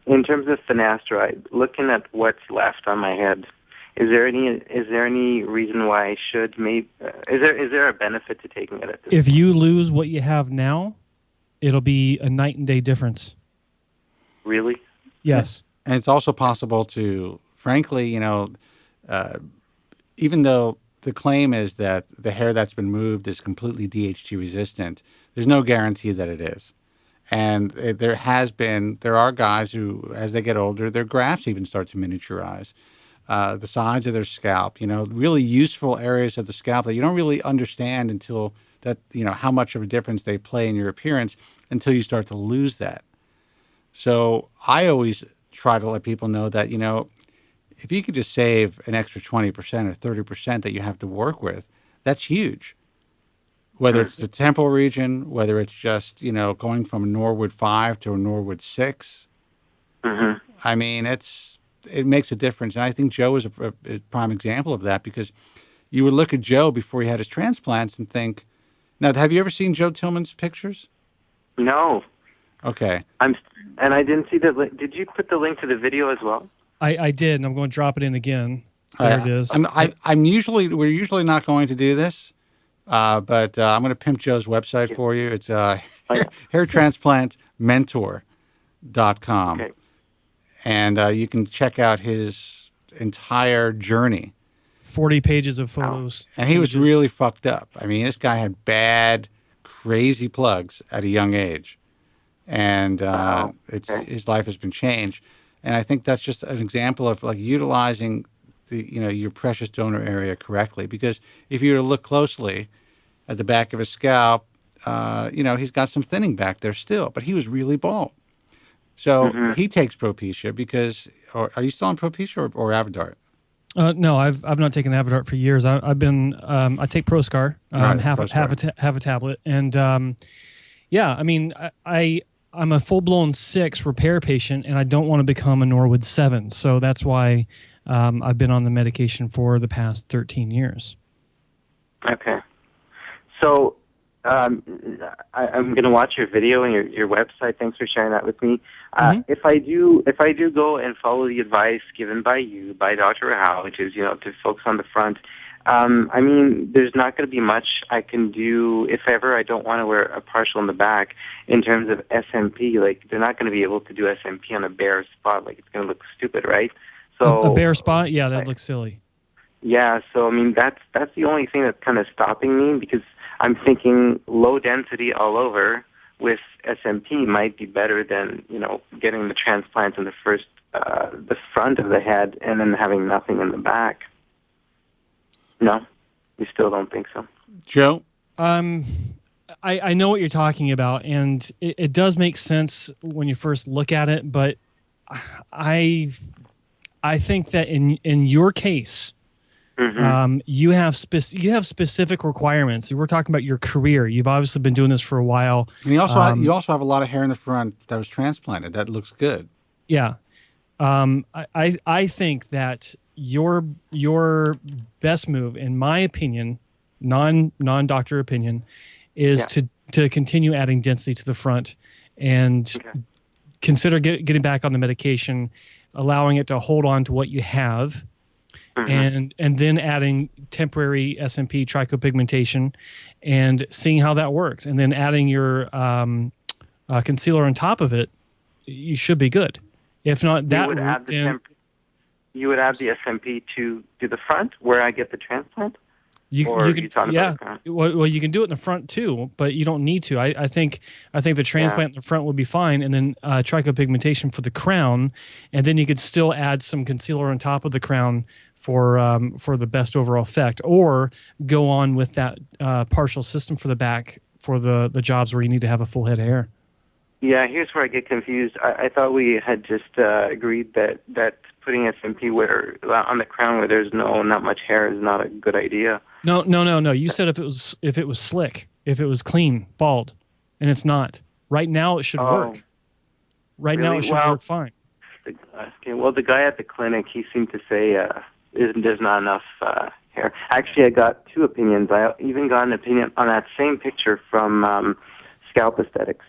In terms of finasteride, looking at what's left on my head, is there any reason why I should is there a benefit to taking it at this
If
point?
you lose what you have now, it'll be a night and day difference.
Really?
Yes.
And it's also possible to, frankly, you know, even though the claim is that the hair that's been moved is completely DHT resistant, there's no guarantee that it is. And there are guys who, as they get older, their grafts even start to miniaturize. The sides of their scalp, you know, really useful areas of the scalp that you don't really understand until that, you know, how much of a difference they play in your appearance until you start to lose that. So I always try to let people know that, you know, if you could just save an extra 20% or 30% that you have to work with, that's huge. Whether it's the temple region, whether it's just, you know, going from a Norwood 5 to a Norwood 6. I mean, it makes a difference. And I think Joe is a prime example of that, because you would look at Joe before he had his transplants and think, now, have you ever seen Joe Tillman's pictures?
No.
Okay.
And I didn't see the link. Did you put the link to the video as well?
I did, and I'm going to drop it in again. There it is.
We're usually not going to do this, but I'm going to pimp Joe's website for you. It's hairtransplantmentor.com.
Okay.
And you can check out his entire journey.
40 pages of photos.
And he was really fucked up. I mean, this guy had bad, crazy plugs at a young age. And his life has been changed. And I think that's just an example of like utilizing your precious donor area correctly. Because if you were to look closely at the back of his scalp, he's got some thinning back there still, but he was really bald. So he takes Propecia because, are you still on Propecia or Avodart?
No, I've not taken Avodart for years. I take Proscar, half a tablet, and I mean, I'm a full-blown 6 repair patient, and I don't want to become a Norwood 7. So that's why I've been on the medication for the past 13 years. Okay.
So I'm going to watch your video and your website. Thanks for sharing that with me. If I do go and follow the advice given by Dr. Rahal, which is, to focus on the front, I mean, there's not going to be much I can do if ever I don't want to wear a partial in the back in terms of SMP. Like, they're not going to be able to do SMP on a bare spot. Like, it's going to look stupid, right? So
a bare spot? Yeah, that looks silly.
Yeah, so, I mean, that's the only thing that's kind of stopping me, because I'm thinking low density all over with SMP might be better than, getting the transplant in the front of the head and then having nothing in the back. No, you still don't think so?
Joe?
I know what you're talking about, and it does make sense when you first look at it, but I think that in your case, you have specific requirements. We're talking about your career. You've obviously been doing this for a while.
And you also have a lot of hair in the front that was transplanted. That looks good.
Yeah. I think that your best move, in my opinion, non-doctor opinion, is to continue adding density to the front and consider getting back on the medication, allowing it to hold on to what you have, and then adding temporary SMP trichopigmentation and seeing how that works, and then adding your concealer on top of it. You should be good. If not that
you would add the SMP to the front where I get the transplant?
You
Or
can,
you talking
yeah.
about the crown?
Well, you can do it in the front too, but you don't need to. I think the transplant in the front would be fine, and then trichopigmentation for the crown, and then you could still add some concealer on top of the crown for the best overall effect, or go on with that partial system for the back for the jobs where you need to have a full head of hair.
Yeah, here's where I get confused. I thought we had just agreed that putting SMP where on the crown where there's not much hair is not a good idea.
No. You said if it was slick, if it was clean, bald, and it's not. Right now, it should work. Right now, it should work fine.
Okay, well, the guy at the clinic, he seemed to say there's not enough hair. Actually, I got two opinions. I even got an opinion on that same picture from Scalp Aesthetics.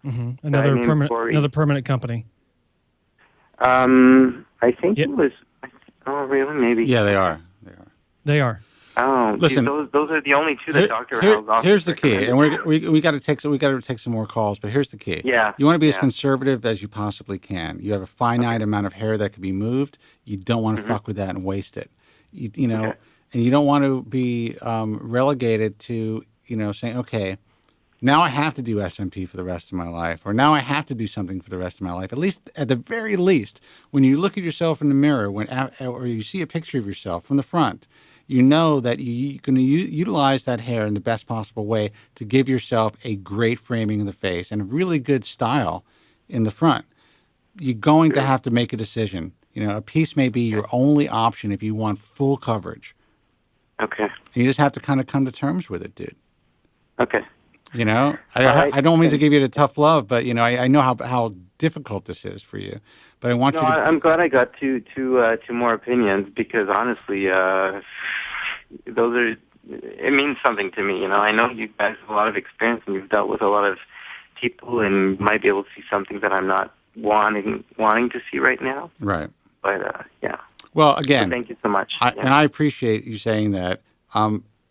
Mm-hmm. Another permanent company.
I think it was. Oh, really? Maybe.
Yeah, they are.
They are.
Oh,
listen.
Geez, those are the only two that Dr. Howe's office
here's the key, and
recommended.
we got to take some more calls. But here's the key.
Yeah.
You want to be as conservative as you possibly can. You have a finite amount of hair that can be moved. You don't want to fuck with that and waste it. You know, and you don't want to be relegated to saying, okay, now I have to do SMP for the rest of my life, or now I have to do something for the rest of my life. At least, at the very least, when you look at yourself in the mirror, or you see a picture of yourself from the front, you know that you're going to utilize that hair in the best possible way to give yourself a great framing of the face and a really good style in the front. You're going to have to make a decision. A piece may be your only option if you want full coverage.
Okay.
And you just have to kind of come to terms with it, dude.
Okay.
I don't mean to give you the tough love, but I know how difficult this is for you. But I want you to.
I'm glad I got two more opinions because honestly, it means something to me. I know you guys have a lot of experience and you've dealt with a lot of people and you might be able to see something that I'm not wanting to see right now.
Right.
But yeah.
Well, again,
so thank you so much.
And I appreciate you saying that.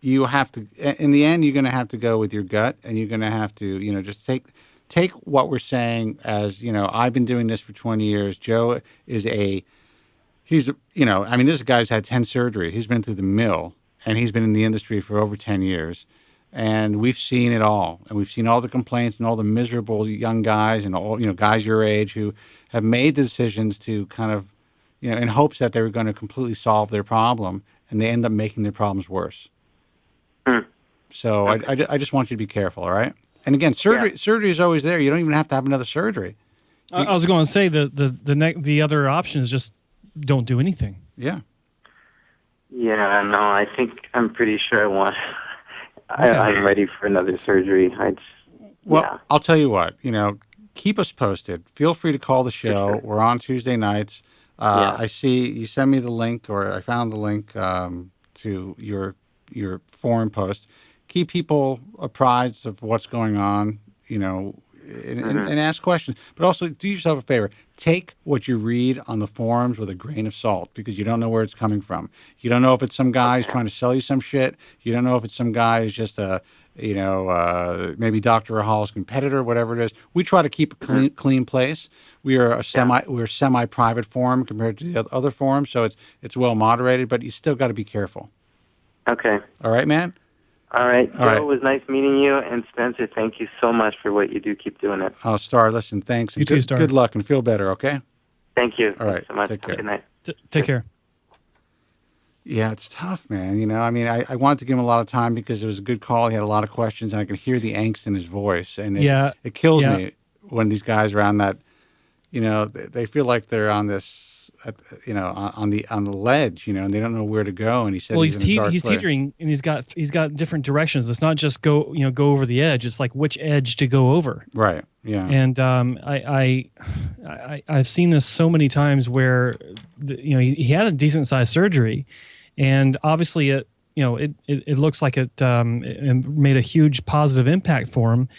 You have to, in the end, you're going to have to go with your gut, and you're going to have to, just take what we're saying as, I've been doing this for 20 years. Joe is this guy's had 10 surgeries. He's been through the mill, and he's been in the industry for over 10 years. And we've seen it all. And we've seen all the complaints and all the miserable young guys and all, guys your age who have made decisions to kind of, in hopes that they were going to completely solve their problem, and they end up making their problems worse. So okay. I just want you to be careful, all right? And again, surgery is always there. You don't even have to have another surgery.
I was going to say the other option is just don't do anything.
Yeah.
Yeah, no, I think I'm pretty sure I want. Okay. I'm ready for another surgery.
I'll tell you what. Keep us posted. Feel free to call the show. Sure. We're on Tuesday nights. I see you send me the link, or I found the link to your forum post. Keep people apprised of what's going on, and ask questions. But also do yourself a favor. Take what you read on the forums with a grain of salt, because you don't know where it's coming from. You don't know if it's some guy who's trying to sell you some shit. You don't know if it's some guy who's just maybe Dr. Rahal's competitor, whatever it is. We try to keep a clean place. We're a semi-private forum compared to the other forums, so it's well moderated, but you still got to be careful.
Okay.
All right, man?
All right. Joe, it was nice meeting you. And Spencer, thank you so much for what you do. Keep doing it.
Oh, Star, listen, thanks.
You too, Star.
Good luck and feel better, okay?
Thank you.
All right.
Thanks so much.
Take care.
Good night.
Take care.
Yeah, it's tough, man. I wanted to give him a lot of time because it was a good call. He had a lot of questions, and I could hear the angst in his voice. And it kills me when these guys are on that, they feel like they're on this, on the ledge, and they don't know where to go. And he said,
he's teetering, and he's got different directions. It's not just go over the edge. It's like which edge to go over.
Right. Yeah.
And I've seen this so many times where he had a decent sized surgery, and obviously it looks like it made a huge positive impact for him.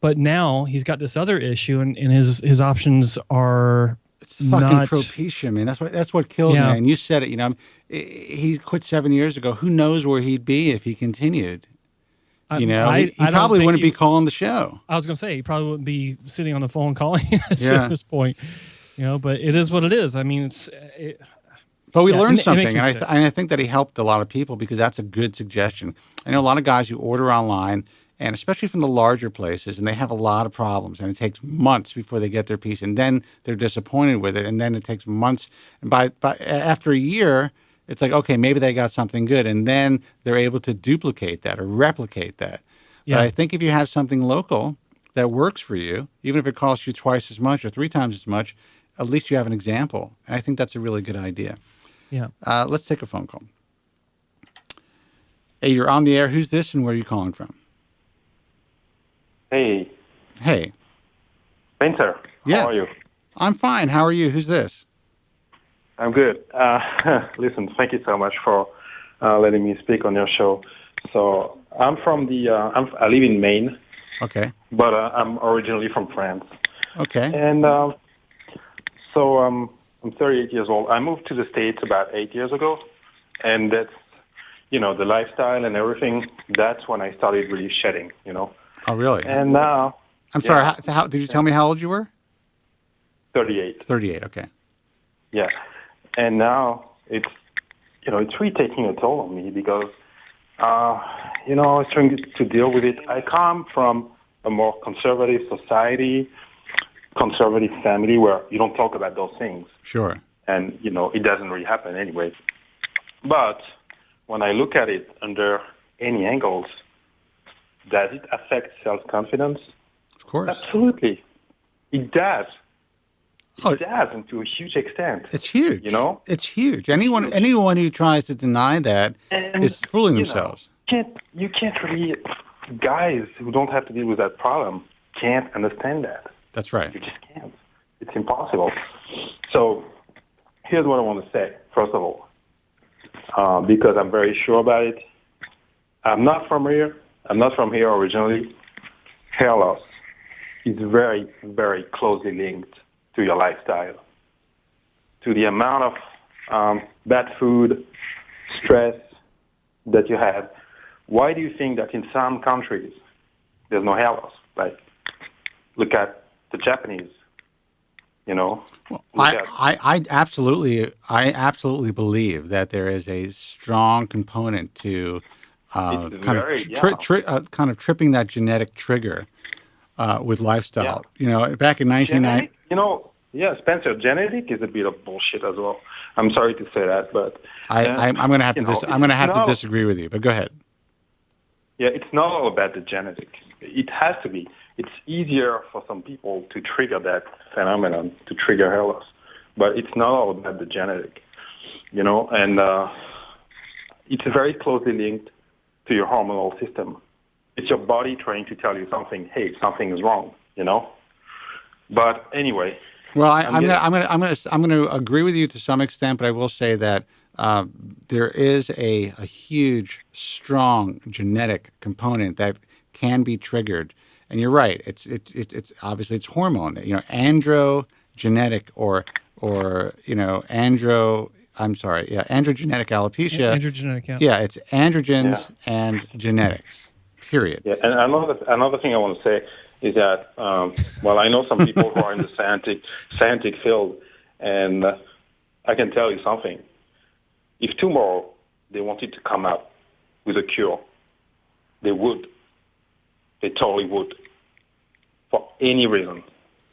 But now he's got this other issue, and his options are.
It's fucking propecia, man. That's what kills me. And you said it. He quit 7 years ago. Who knows where he'd be if he continued? He probably wouldn't be calling the show.
I was going to say he probably wouldn't be sitting on the phone calling us at this point. But it is what it is. I mean,
But we
Yeah,
learned
it makes
something,
me
and
sick.
I think that he helped a lot of people because that's a good suggestion. I know a lot of guys who order online, and especially from the larger places, and they have a lot of problems, and it takes months before they get their piece, and then they're disappointed with it, and then it takes months, and by after a year, it's like, okay, maybe they got something good, and then they're able to duplicate that or replicate that. But
Yeah.
I think if you have something local that works for you, even if it costs you twice as much or three times as much, at least you have an example. And I think that's a really good idea.
Yeah.
Let's take a phone call. Hey, you're on the air. Who's this and where are you calling from?
Hey,
Hey.
Spencer.
Yes.
How are you?
I'm fine. How are you? Who's this?
I'm good. Listen, thank you so much for letting me speak on your show. So I'm from I live in Maine,
Okay.
but I'm originally from France.
Okay.
And so I'm 38 years old. I moved to the States about 8 years ago, and that's, the lifestyle and everything, that's when I started really shedding,
Oh, really?
And now,
I'm sorry.
yeah.
How did you tell me how old you were?
38.
38. Okay.
Yeah. And now it's really taking a toll on me because, I was trying to deal with it. I come from a more conservative society, conservative family where you don't talk about those things.
Sure.
And, it doesn't really happen anyway. But when I look at it under any angles, does it affect self-confidence?
Of course.
Absolutely. It does.
Oh,
It does, and to a huge extent.
it's huge. It's huge. Anyone who tries to deny that
And,
is fooling themselves.
You can't really, guys who don't have to deal with that problem can't understand that.
That's right.
You just can't. It's impossible. So here's what I want to say, first of all, because I'm very sure about it. I'm not from here. I'm not from here originally. Hair loss is very, very closely linked to your lifestyle, to the amount of bad food, stress that you have. Why do you think that in some countries there's no hair loss? Like, look at the Japanese,
Well,
Look at-
I absolutely believe that there is a strong component to
It's very,
kind of tripping that genetic trigger with lifestyle. Back in 1990.
genetic, Spencer, genetic is a bit of bullshit as well. I'm sorry to say that, but
I'm going to have to I'm going to have to
no.
disagree with you. But go ahead.
Yeah, it's not all about the genetic. It has to be. It's easier for some people to trigger that phenomenon, to trigger hair loss, but it's not all about the genetic, and it's very closely linked to your hormonal system. It's your body trying to tell you something. Hey, something is wrong. But anyway.
Well, I'm going to agree with you to some extent, but I will say that there is a huge, strong genetic component that can be triggered, and you're right. It's obviously it's hormone. Androgenetic or androgenetic alopecia.
Androgenetic, yeah.
Yeah, it's androgens and genetics. Period.
Yeah, and another thing I want to say is that, I know some people who are in the scientific field, and I can tell you something. If tomorrow they wanted to come up with a cure, they would. They totally would, for any reason,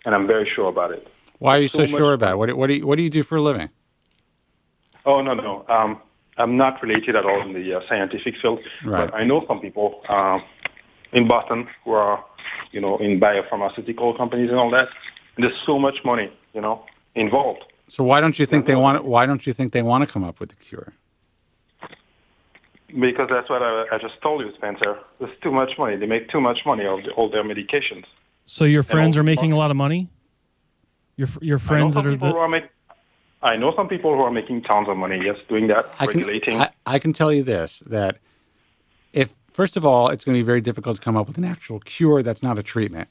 and I'm very sure about it.
Why are you so sure about it? What do you do for a living?
Oh, no. I'm not related at all in the scientific field,
Right.
but I know some people in Boston who are, in biopharmaceutical companies and all that. And there's so much money, involved.
So why don't you think they want? Why don't you think they want to come up with a cure?
Because that's what I just told you, Spencer. There's too much money. They make too much money of all their medications.
So your friends are making a lot of money? Your friends that are
I know some people who are making tons of money, yes, doing that, regulating.
I can tell you this, that if, first of all, it's going to be very difficult to come up with an actual cure that's not a treatment.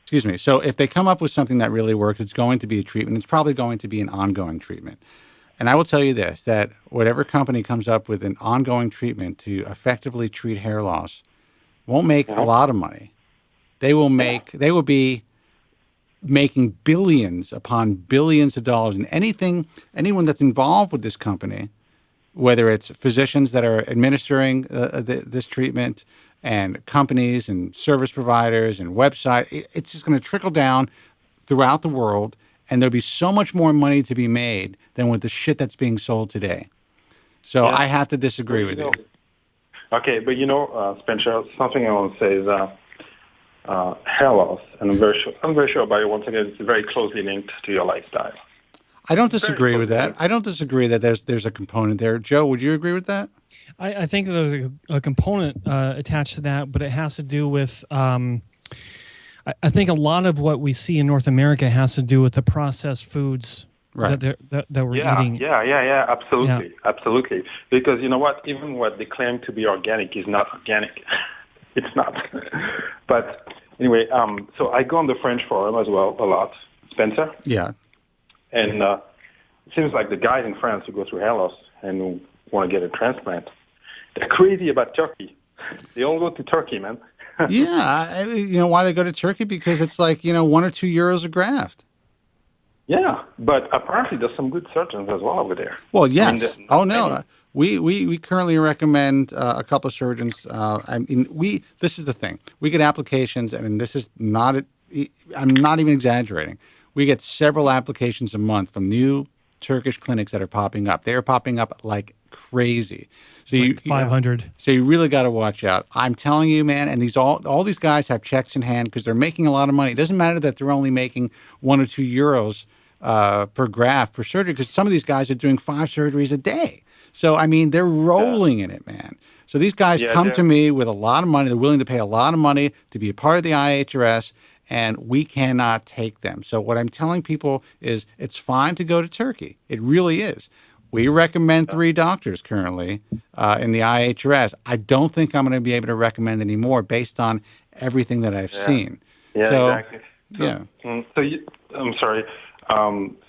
Excuse me. So if they come up with something that really works, it's going to be a treatment. It's probably going to be an ongoing treatment. And I will tell you this, that whatever company comes up with an ongoing treatment to effectively treat hair loss won't make a lot of money. They will be making billions upon billions of dollars. And anyone that's involved with this company, whether it's physicians that are administering this treatment and companies and service providers and websites, it's just going to trickle down throughout the world. And there'll be so much more money to be made than with the shit that's being sold today. So
Yeah.
I have to disagree with you.
Okay, but Spencer, something I want to say is hair loss, and I'm very sure about it. Once again, it's very closely linked to your lifestyle.
I don't disagree with that. I don't disagree that there's a component there. Joe, would you agree with that?
I think that there's a component attached to that, but it has to do with. I think a lot of what we see in North America has to do with the processed foods
Right.
that we're eating.
Yeah, absolutely. Because you know what? Even what they claim to be organic is not organic. It's not. But anyway, so I go on the French forum as well a lot, Spencer.
Yeah.
And it seems like the guys in France who go through hair loss and who want to get a transplant, they're crazy about Turkey. They all go to Turkey, man.
Yeah. You know why they go to Turkey? Because it's like, €1 or €2 a graft.
Yeah, but apparently there's some good surgeons as well over there.
Well, yes.
I mean,
Oh, no. We currently recommend a couple of surgeons. This is the thing. We get applications, and this is not, I'm not even exaggerating. We get several applications a month from new Turkish clinics that are popping up. They are popping up like crazy. So
Like 500.
So you really got to watch out. I'm telling you, man. And all these guys have checks in hand because they're making a lot of money. It doesn't matter that they're only making €1 or €2 per graft per surgery, because some of these guys are doing 5 surgeries a day. So I mean, they're rolling in it, man. So these guys come to me with a lot of money. They're willing to pay a lot of money to be a part of the IHRS. And we cannot take them. So what I'm telling people is it's fine to go to Turkey. It really is. We recommend 3 doctors currently in the IHRS. I don't think I'm going to be able to recommend any more based on everything that I've seen.
Yeah,
so,
exactly. I'm sorry.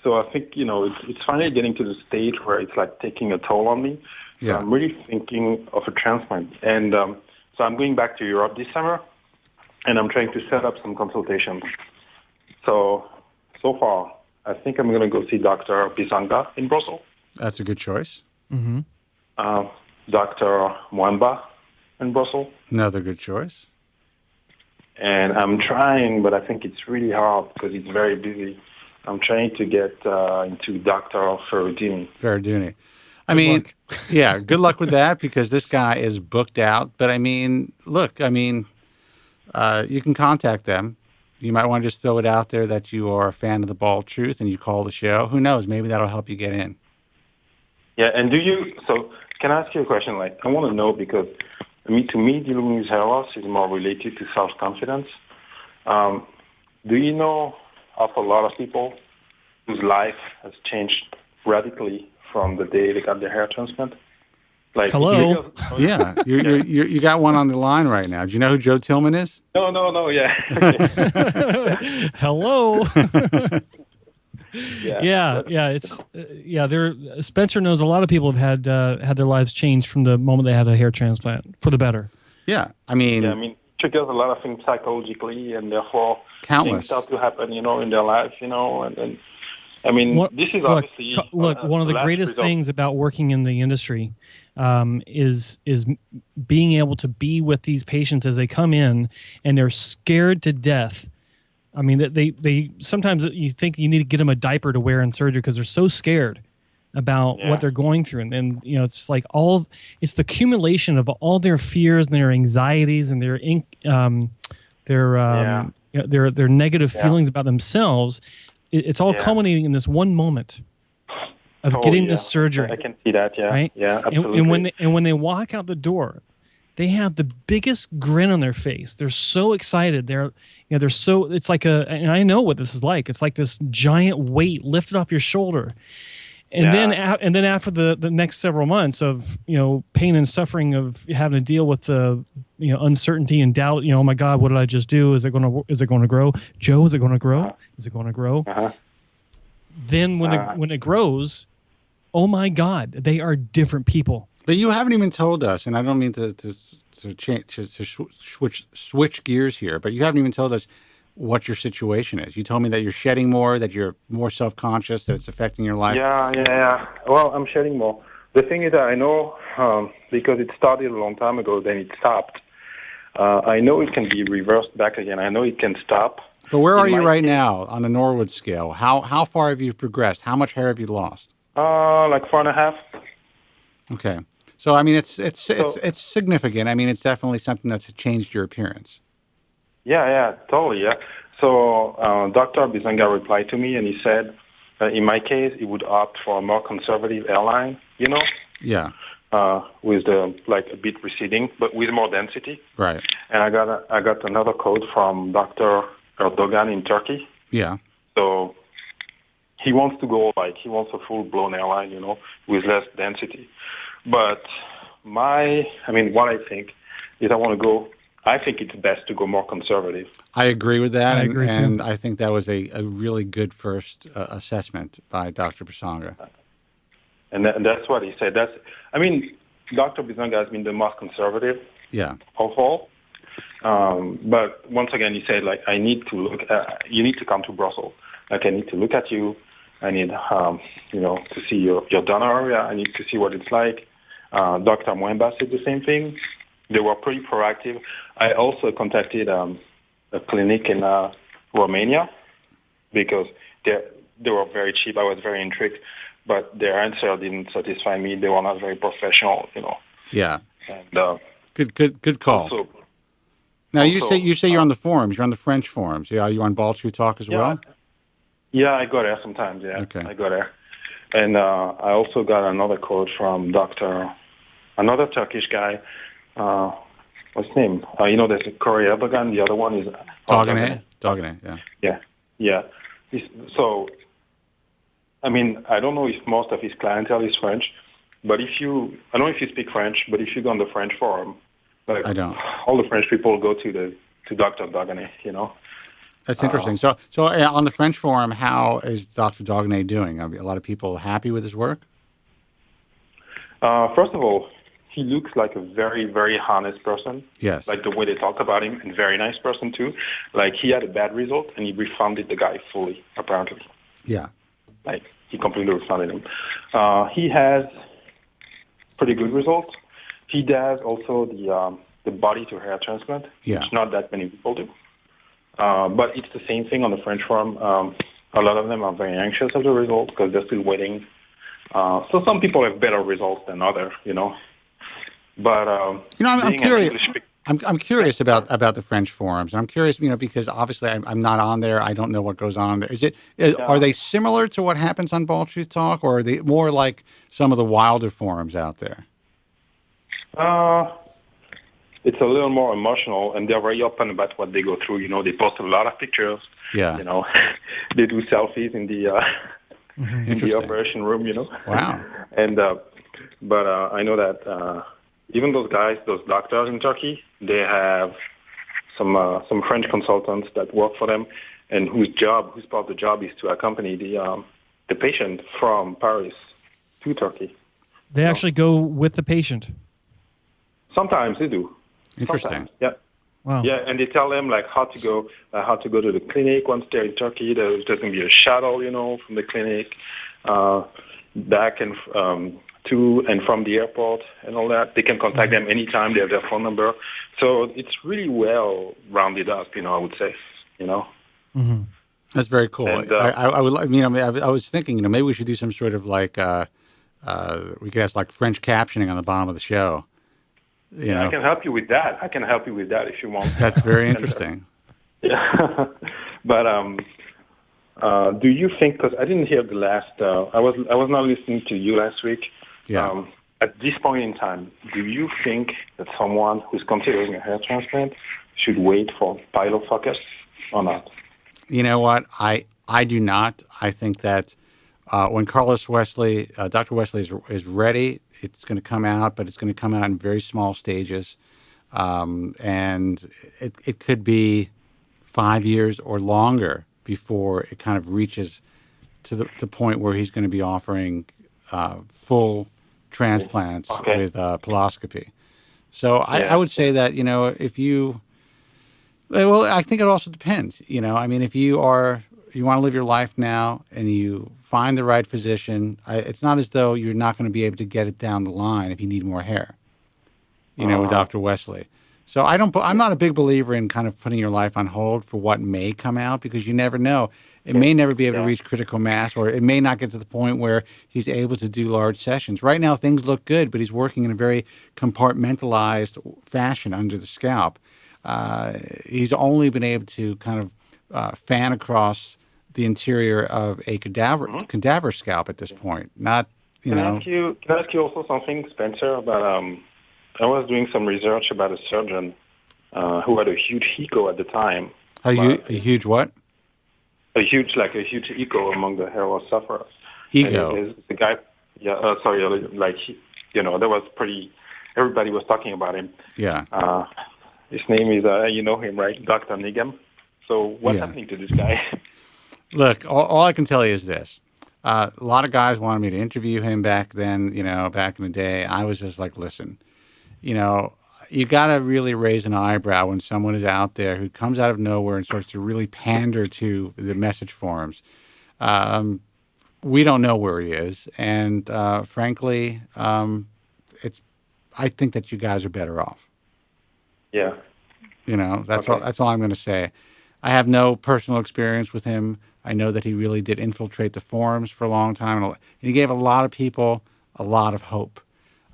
So I think, it's finally getting to the stage where it's like taking a toll on me. So
Yeah.
I'm really thinking of a transplant. And so I'm going back to Europe this summer. And I'm trying to set up some consultations. So far, I think I'm going to go see Dr. Bisanga in Brussels,
that's a good choice.
Mm-hmm.
Dr. Mwamba in Brussels.
Another good choice.
And I'm trying, but I think it's really hard because it's very busy. I'm trying to get into Dr. Ferradini.
Ferradini. I mean, yeah, good luck with that because this guy is booked out. But I mean, look, you can contact them. You might want to just throw it out there that you are a fan of the Bald Truth and you call the show. Who knows? Maybe that'll help you get in.
Yeah, and can I ask you a question? Like, I want to know because, to me, dealing with hair loss is more related to self-confidence. Do you know of a lot of people whose life has changed radically from the day they got their hair transplant? Like,
hello.
Yeah, you got one on the line right now. Do you know who Joe Tillman is?
No, yeah.
Hello. It's There. Spencer knows a lot of people have had their lives changed from the moment they had a hair transplant for the better.
Yeah, I mean,
it triggers a lot of things psychologically, and therefore
countless
things start to happen, in their lives, and this is obviously
one of the greatest things about working in the industry is being able to be with these patients as they come in and they're scared to death. I mean, they sometimes you think you need to get them a diaper to wear in surgery because they're so scared about what they're going through, and it's like it's the accumulation of all their fears and their anxieties and their negative feelings about themselves. It's all culminating in this one moment of getting this surgery.
I can see that. Yeah,
right?
Yeah, absolutely.
And when they walk out the door, they have the biggest grin on their face. They're so excited. They're so. It's like and I know what this is like. It's like this giant weight lifted off your shoulder. And then after the next several months of pain and suffering of having to deal with the uncertainty and doubt, oh my God, what did I just do? Is it going to grow? Joe, is it going to grow? Is it going to grow?
Uh-huh.
Then when it grows, oh my God, they are different people.
But you haven't even told us, and I don't mean to change switch gears here, but you haven't even told us what your situation is. You told me that you're shedding more, that you're more self-conscious, that it's affecting your life.
Yeah. Well, I'm shedding more. The thing is that I know, because it started a long time ago, then it stopped. I know it can be reversed back again. I know it can stop.
But where are
In
you
my
right
case,
now on the Norwood scale? How far have you progressed? How much hair have you lost?
like 4.5.
Okay. So I mean, it's
So
significant. I mean, it's definitely something that's changed your appearance.
yeah, totally, yeah. So Dr. Bizanga replied to me, and he said, in my case, he would opt for a more conservative hairline,
Yeah.
with the like a bit receding, but with more density.
Right.
And I got another code from Dr. Erdogan in Turkey.
Yeah.
So he wants to go he wants a full blown hairline, with less density. But what I think is I think it's best to go more conservative.
I agree with that.
I agree, too.
And I think that was a really good first assessment by Dr. Basanga.
And that's what he said. Dr. Bizanga has been the most conservative
Yeah.
of all. But once again, he said, I need to look you need to come to Brussels. I need to look at you. I need, to see your donor area. I need to see what it's like. Dr. Mwemba said the same thing. They were pretty proactive. I also contacted a clinic in Romania because they were very cheap. I was very intrigued, but their answer didn't satisfy me. They were not very professional,
Yeah.
And
Good call.
also,
Now you
also,
say you're on the forums. You're on the French forums. Yeah. Are you on Ball True Talk as well?
Yeah, I go there sometimes. Yeah,
Okay.
I go there, and I also got another quote from another Turkish guy. What's his name? There's Corey Erdogan. The other one is
Dogane. Yeah.
Yeah. So, I don't know if most of his clientele is French, but I don't know if you speak French, but if you go on the French forum,
I don't.
all the French people go to Dr. Dogane,
That's interesting. So on the French forum, how is Dr. Dogane doing? Are a lot of people happy with his work?
First of all, he looks like a very, very honest person.
Yes.
Like the way they talk about him, and very nice person too. Like he had a bad result, and he refunded the guy fully, apparently.
Yeah.
Like he completely refunded him. He has pretty good results. He does also the body to hair transplant, which not that many people do. But it's the same thing on the French forum. A lot of them are very anxious of the result because they're still waiting. So some people have better results than others, But
I'm curious. I'm curious about the French forums. I'm curious, because obviously I'm not on there. I don't know what goes on there. Are they similar to what happens on Ball Truth Talk, or are they more like some of the wilder forums out there?
It's a little more emotional, and they're very open about what they go through. They post a lot of pictures.
Yeah.
They do selfies in the operation room.
Wow.
And but I know that even those guys, those doctors in Turkey, they have some French consultants that work for them, and whose part of the job is to accompany the patient from Paris to Turkey.
They actually go with the patient.
Sometimes they do.
Interesting.
Sometimes, yeah.
Wow.
Yeah, and they tell them how to go to the clinic once they're in Turkey. There's going to be a shuttle, from the clinic back and to and from the airport and all that. They can contact them anytime. They have their phone number. So it's really well rounded up, I would say,
Mm-hmm.
That's very cool.
And,
I would, I was thinking, maybe we should do some sort of we could have French captioning on the bottom of the show.
I can help you with that. If you want.
That's very interesting.
Yeah. But do you think? Because I didn't hear the last. I was not listening to you last week.
Yeah.
At this point in time, do you think that someone who's considering a hair transplant should wait for pilot focus or not?
You know what? I do not. I think that when Carlos Wesley, Dr. Wesley is ready, it's going to come out, but it's going to come out in very small stages. And it could be 5 years or longer before it kind of reaches to the point where he's going to be offering full transplants with coloscopy. So I would say that, if you Well, I think it also depends. I mean, if you want to live your life now and you find the right physician, it's not as though you're not going to be able to get it down the line if you need more hair. With Dr. Wesley. So I'm not a big believer in kind of putting your life on hold for what may come out, because you never know. It may never be able to reach critical mass, or it may not get to the point where he's able to do large sessions. Right now, things look good, but he's working in a very compartmentalized fashion under the scalp. He's only been able to kind of fan across the interior of a cadaver scalp at this point. Not,
Can I ask you also something, Spencer, about I was doing some research about a surgeon who had a huge ego at the time.
A huge what?
A huge ego among the hair loss sufferers.
Ego.
The guy, that was pretty. Everybody was talking about him.
Yeah.
His name is, you know him, right? Dr. Nigam. So what's happening to this guy?
Look, all I can tell you is this. A lot of guys wanted me to interview him back then, back in the day. I was just like, listen, you got to really raise an eyebrow when someone is out there who comes out of nowhere and starts to really pander to the message forums. We don't know where he is. And frankly, I think that you guys are better off.
Yeah.
That's all I'm going to say. I have no personal experience with him. I know that he really did infiltrate the forums for a long time, and he gave a lot of people a lot of hope.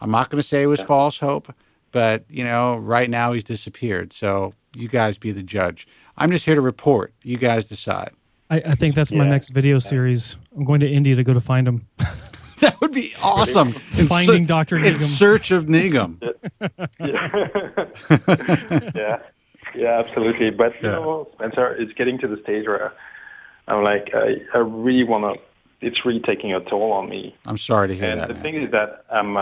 I'm not going to say it was false hope, but, right now he's disappeared. So you guys be the judge. I'm just here to report. You guys decide.
I think that's my next video series. I'm going to India to go to find him.
That would be awesome.
Finding Dr. Nigam.
In search of Nigam.
Yeah, absolutely. But, Spencer, it's getting to the stage where I'm like, I really want to, it's really taking a toll on me.
I'm sorry to hear
and
that.
And the thing is that I'm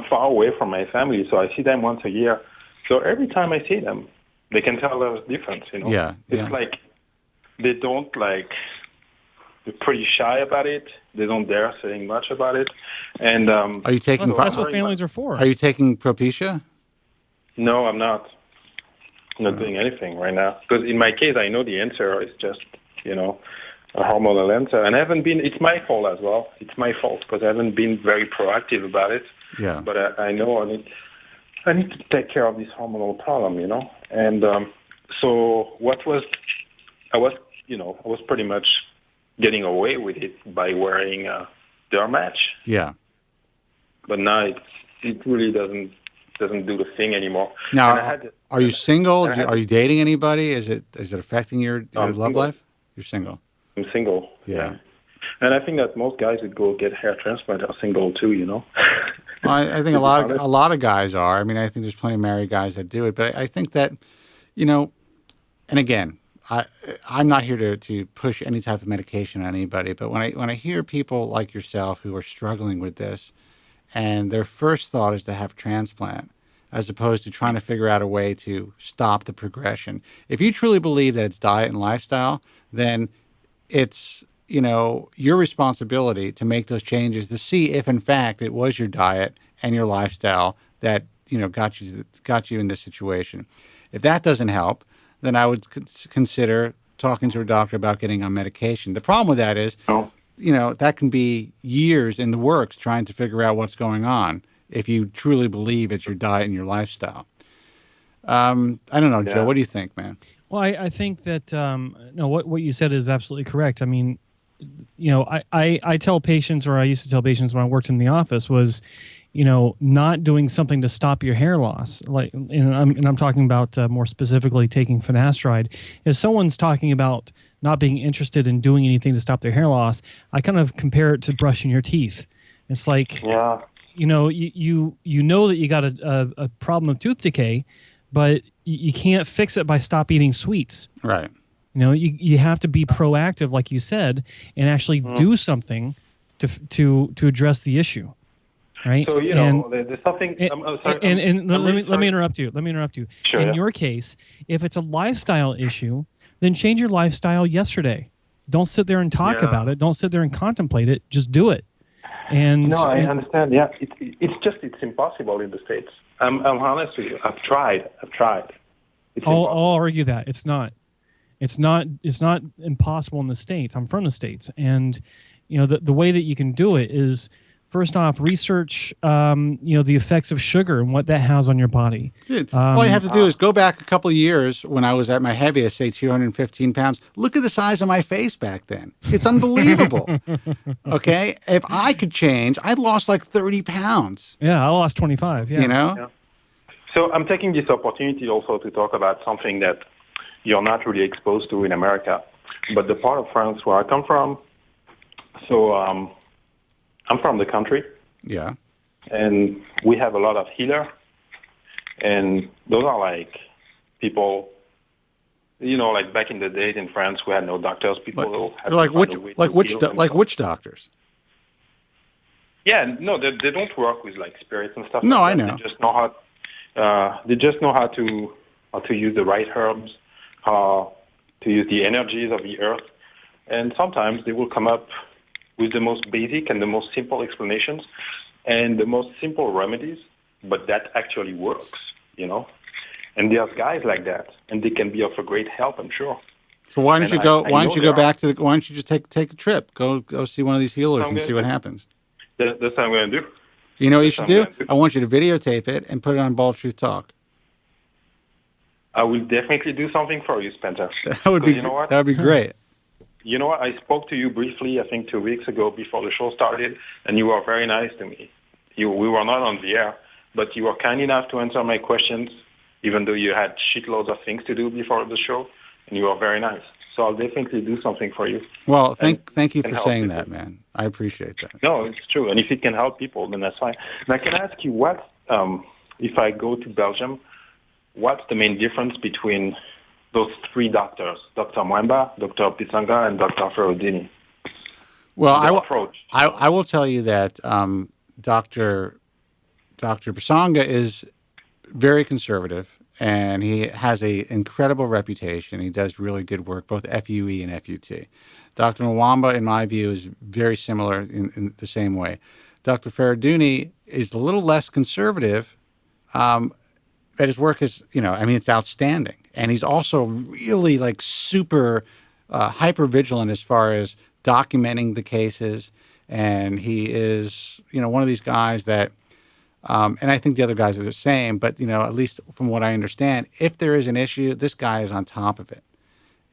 far away from my family, so I see them once a year. So every time I see them, they can tell there's a difference,
Yeah.
It's like they don't they're pretty shy about it. They don't dare saying much about it. And
are you taking?
That's what families are for.
Are you taking Propecia?
No, I'm not. I'm not doing anything right now. Because in my case, I know the answer is just, a hormonal answer. And I haven't been, it's my fault as well. It's my fault because I haven't been very proactive about it.
Yeah.
But I know I need to take care of this hormonal problem, And so I was pretty much getting away with it by wearing a derm match.
Yeah.
But now it really doesn't do the thing anymore.
Now, are you single? Are you dating anybody? Is it affecting your love
single.
life? You're single.
I'm single.
Yeah.
And I think that most guys that go get hair transplant are single too.
Well, I think a lot of guys are. I mean, I think there's plenty of married guys that do it, but I think that, and again, I'm not here to push any type of medication on anybody, but when I hear people like yourself who are struggling with this, and their first thought is to have a transplant, as opposed to trying to figure out a way to stop the progression. If you truly believe that it's diet and lifestyle, then it's your responsibility to make those changes to see if in fact it was your diet and your lifestyle that got you in this situation. If that doesn't help, then I would consider talking to a doctor about getting on medication. The problem with that is, that can be years in the works trying to figure out what's going on if you truly believe it's your diet and your lifestyle. I don't know, Joe. What do you think, man?
Well, I think that what you said is absolutely correct. I mean, I tell patients, or I used to tell patients when I worked in the office, was, not doing something to stop your hair loss. And I'm talking about more specifically taking finasteride. If someone's talking about not being interested in doing anything to stop their hair loss, I kind of compare it to brushing your teeth. It's like, you know that you got a problem of tooth decay, but you can't fix it by stop eating sweets.
Right.
You have to be proactive, like you said, and actually do something to address the issue. Right.
So there's something.
Let me interrupt you.
Sure,
in your case, if it's a lifestyle issue, then change your lifestyle yesterday. Don't sit there and talk about it. Don't sit there and contemplate it. Just do it.
I understand. Yeah, it's impossible in the States. I'm honest with you. I've tried.
I'll argue that it's not. It's not impossible in the States. I'm from the States, and the way that you can do it is, first off, research the effects of sugar and what that has on your body.
Dude, all you have to do is go back a couple of years when I was at my heaviest, say 215 pounds. Look at the size of my face back then. It's unbelievable. Okay? If I could change, I'd lost like 30 pounds.
Yeah, I lost 25. Yeah.
Yeah. So I'm taking this opportunity also to talk about something that you're not really exposed to in America, but the part of France where I come from. So I'm from the country.
Yeah.
And we have a lot of healers. And those are like people, like back in the days in France, we had no doctors. People had
like
to find a way to heal
witch doctors.
Yeah, no, they don't work with like spirits and stuff.
No,
like
I
that.
know.
They just know how to use the right herbs, how to use the energies of the earth, and sometimes they will come up with the most basic and the most simple explanations and the most simple remedies, but that actually works, And there's guys like that, and they can be of a great help, I'm sure.
So why don't you go? Why don't you go back to? Why don't you just take a trip? Go see one of these healers and see what happens.
That's what I'm going to do.
You know what you should do? I want you to videotape it and put it on Bald Truth Talk.
I will definitely do something for you, Spencer.
That would be. That would be great.
You know what? I spoke to you briefly, I think 2 weeks ago before the show started, and you were very nice to me. We were not on the air, but you were kind enough to answer my questions, even though you had shitloads of things to do before the show, and you were very nice. So I'll definitely do something for you.
Well, thank you for saying that, man. I appreciate that.
No, it's true. And if it can help people, then that's fine. And I can ask you what, if I go to Belgium, what's the main difference between those three doctors, Dr. Mwamba, Dr. Pisanga, and Dr. Ferrodini?
Well, I will tell you that Dr. Pisanga is very conservative, and he has an incredible reputation. He does really good work, both FUE and FUT. Dr. Mwamba, in my view, is very similar in the same way. Dr. Ferrodini is a little less conservative, but his work is, it's outstanding. And he's also really like super hyper vigilant as far as documenting the cases. And he is, one of these guys that, and I think the other guys are the same, but, at least from what I understand, if there is an issue, this guy is on top of it.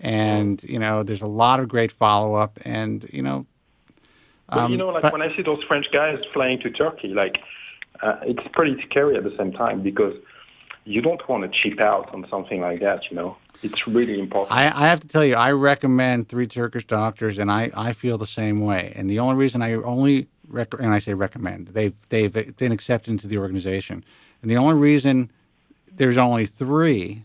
And, there's a lot of great follow-up and,
when I see those French guys flying to Turkey, it's pretty scary at the same time because you don't want to cheap out on something like that, It's really important.
I have to tell you, I recommend 3 Turkish doctors, and I feel the same way. And the only reason I only and I say recommend, they've been accepted into the organization. And the only reason there's only 3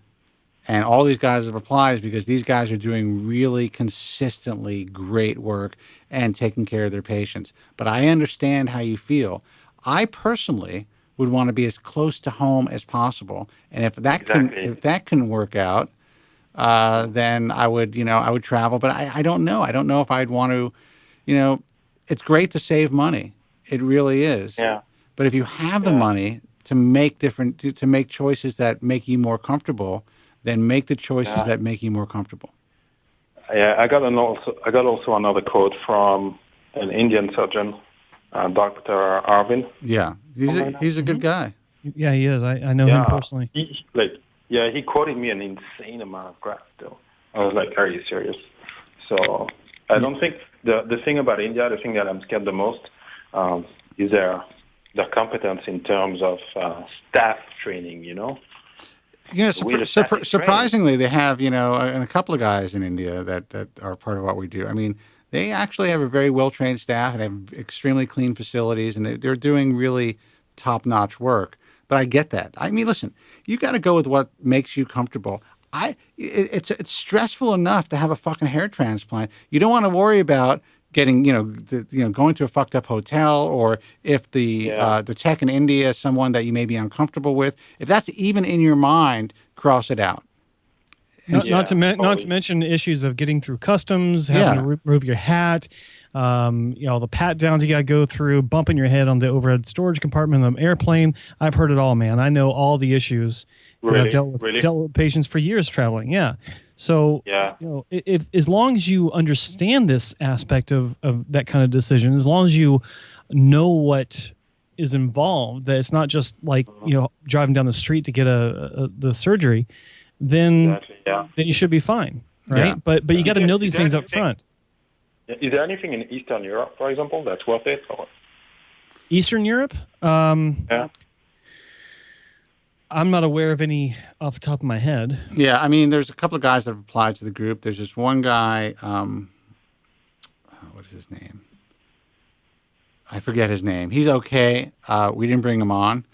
and all these guys have applied is because these guys are doing really consistently great work and taking care of their patients. But I understand how you feel. I personally would want to be as close to home as possible. And if that can work out, then I would travel. But I don't know. I don't know if I'd want to, it's great to save money. It really is.
Yeah.
But if you have the money to make to make choices that make you more comfortable, then make the choices that make you more comfortable.
Yeah, I got also another quote from an Indian surgeon, Dr. Arvind.
Yeah, he's a good guy.
Yeah, he is. I know him personally.
He quoted me an insane amount of crap, though. I was like, are you serious? So I don't think the thing about India, the thing that I'm scared the most, is their competence in terms of staff training,
Yeah, surprisingly, they have, and a couple of guys in India that are part of what we do. I mean, they actually have a very well-trained staff and have extremely clean facilities, and they're doing really top-notch work. But I get that. I mean, listen, you got to go with what makes you comfortable. It's stressful enough to have a fucking hair transplant. You don't want to worry about getting, going to a fucked up hotel, or if the tech in India is someone that you may be uncomfortable with. If that's even in your mind, cross it out.
Not to mention issues of getting through customs, having to remove your hat, the pat downs you got to go through, bumping your head on the overhead storage compartment of the airplane. I've heard it all, man. I know all the issues, 'Cause I've dealt with
Really?
dealt with patients for years traveling. Yeah. So
Yeah.
if as long as you understand this aspect of that kind of decision, as long as you know what is involved, that it's not just like driving down the street to get the surgery, then
Exactly. Yeah.
then you should be fine, right?
Yeah.
But you got to know
Is
these
there
things up
anything-
front.
Is there anything in Eastern Europe, for example, that's worth it? Or?
Eastern Europe,
Yeah.
I'm not aware of any off the top of my head.
Yeah, I mean, there's a couple of guys that have applied to the group. There's this one guy, what is his name? I forget his name. He's okay. We didn't bring him on,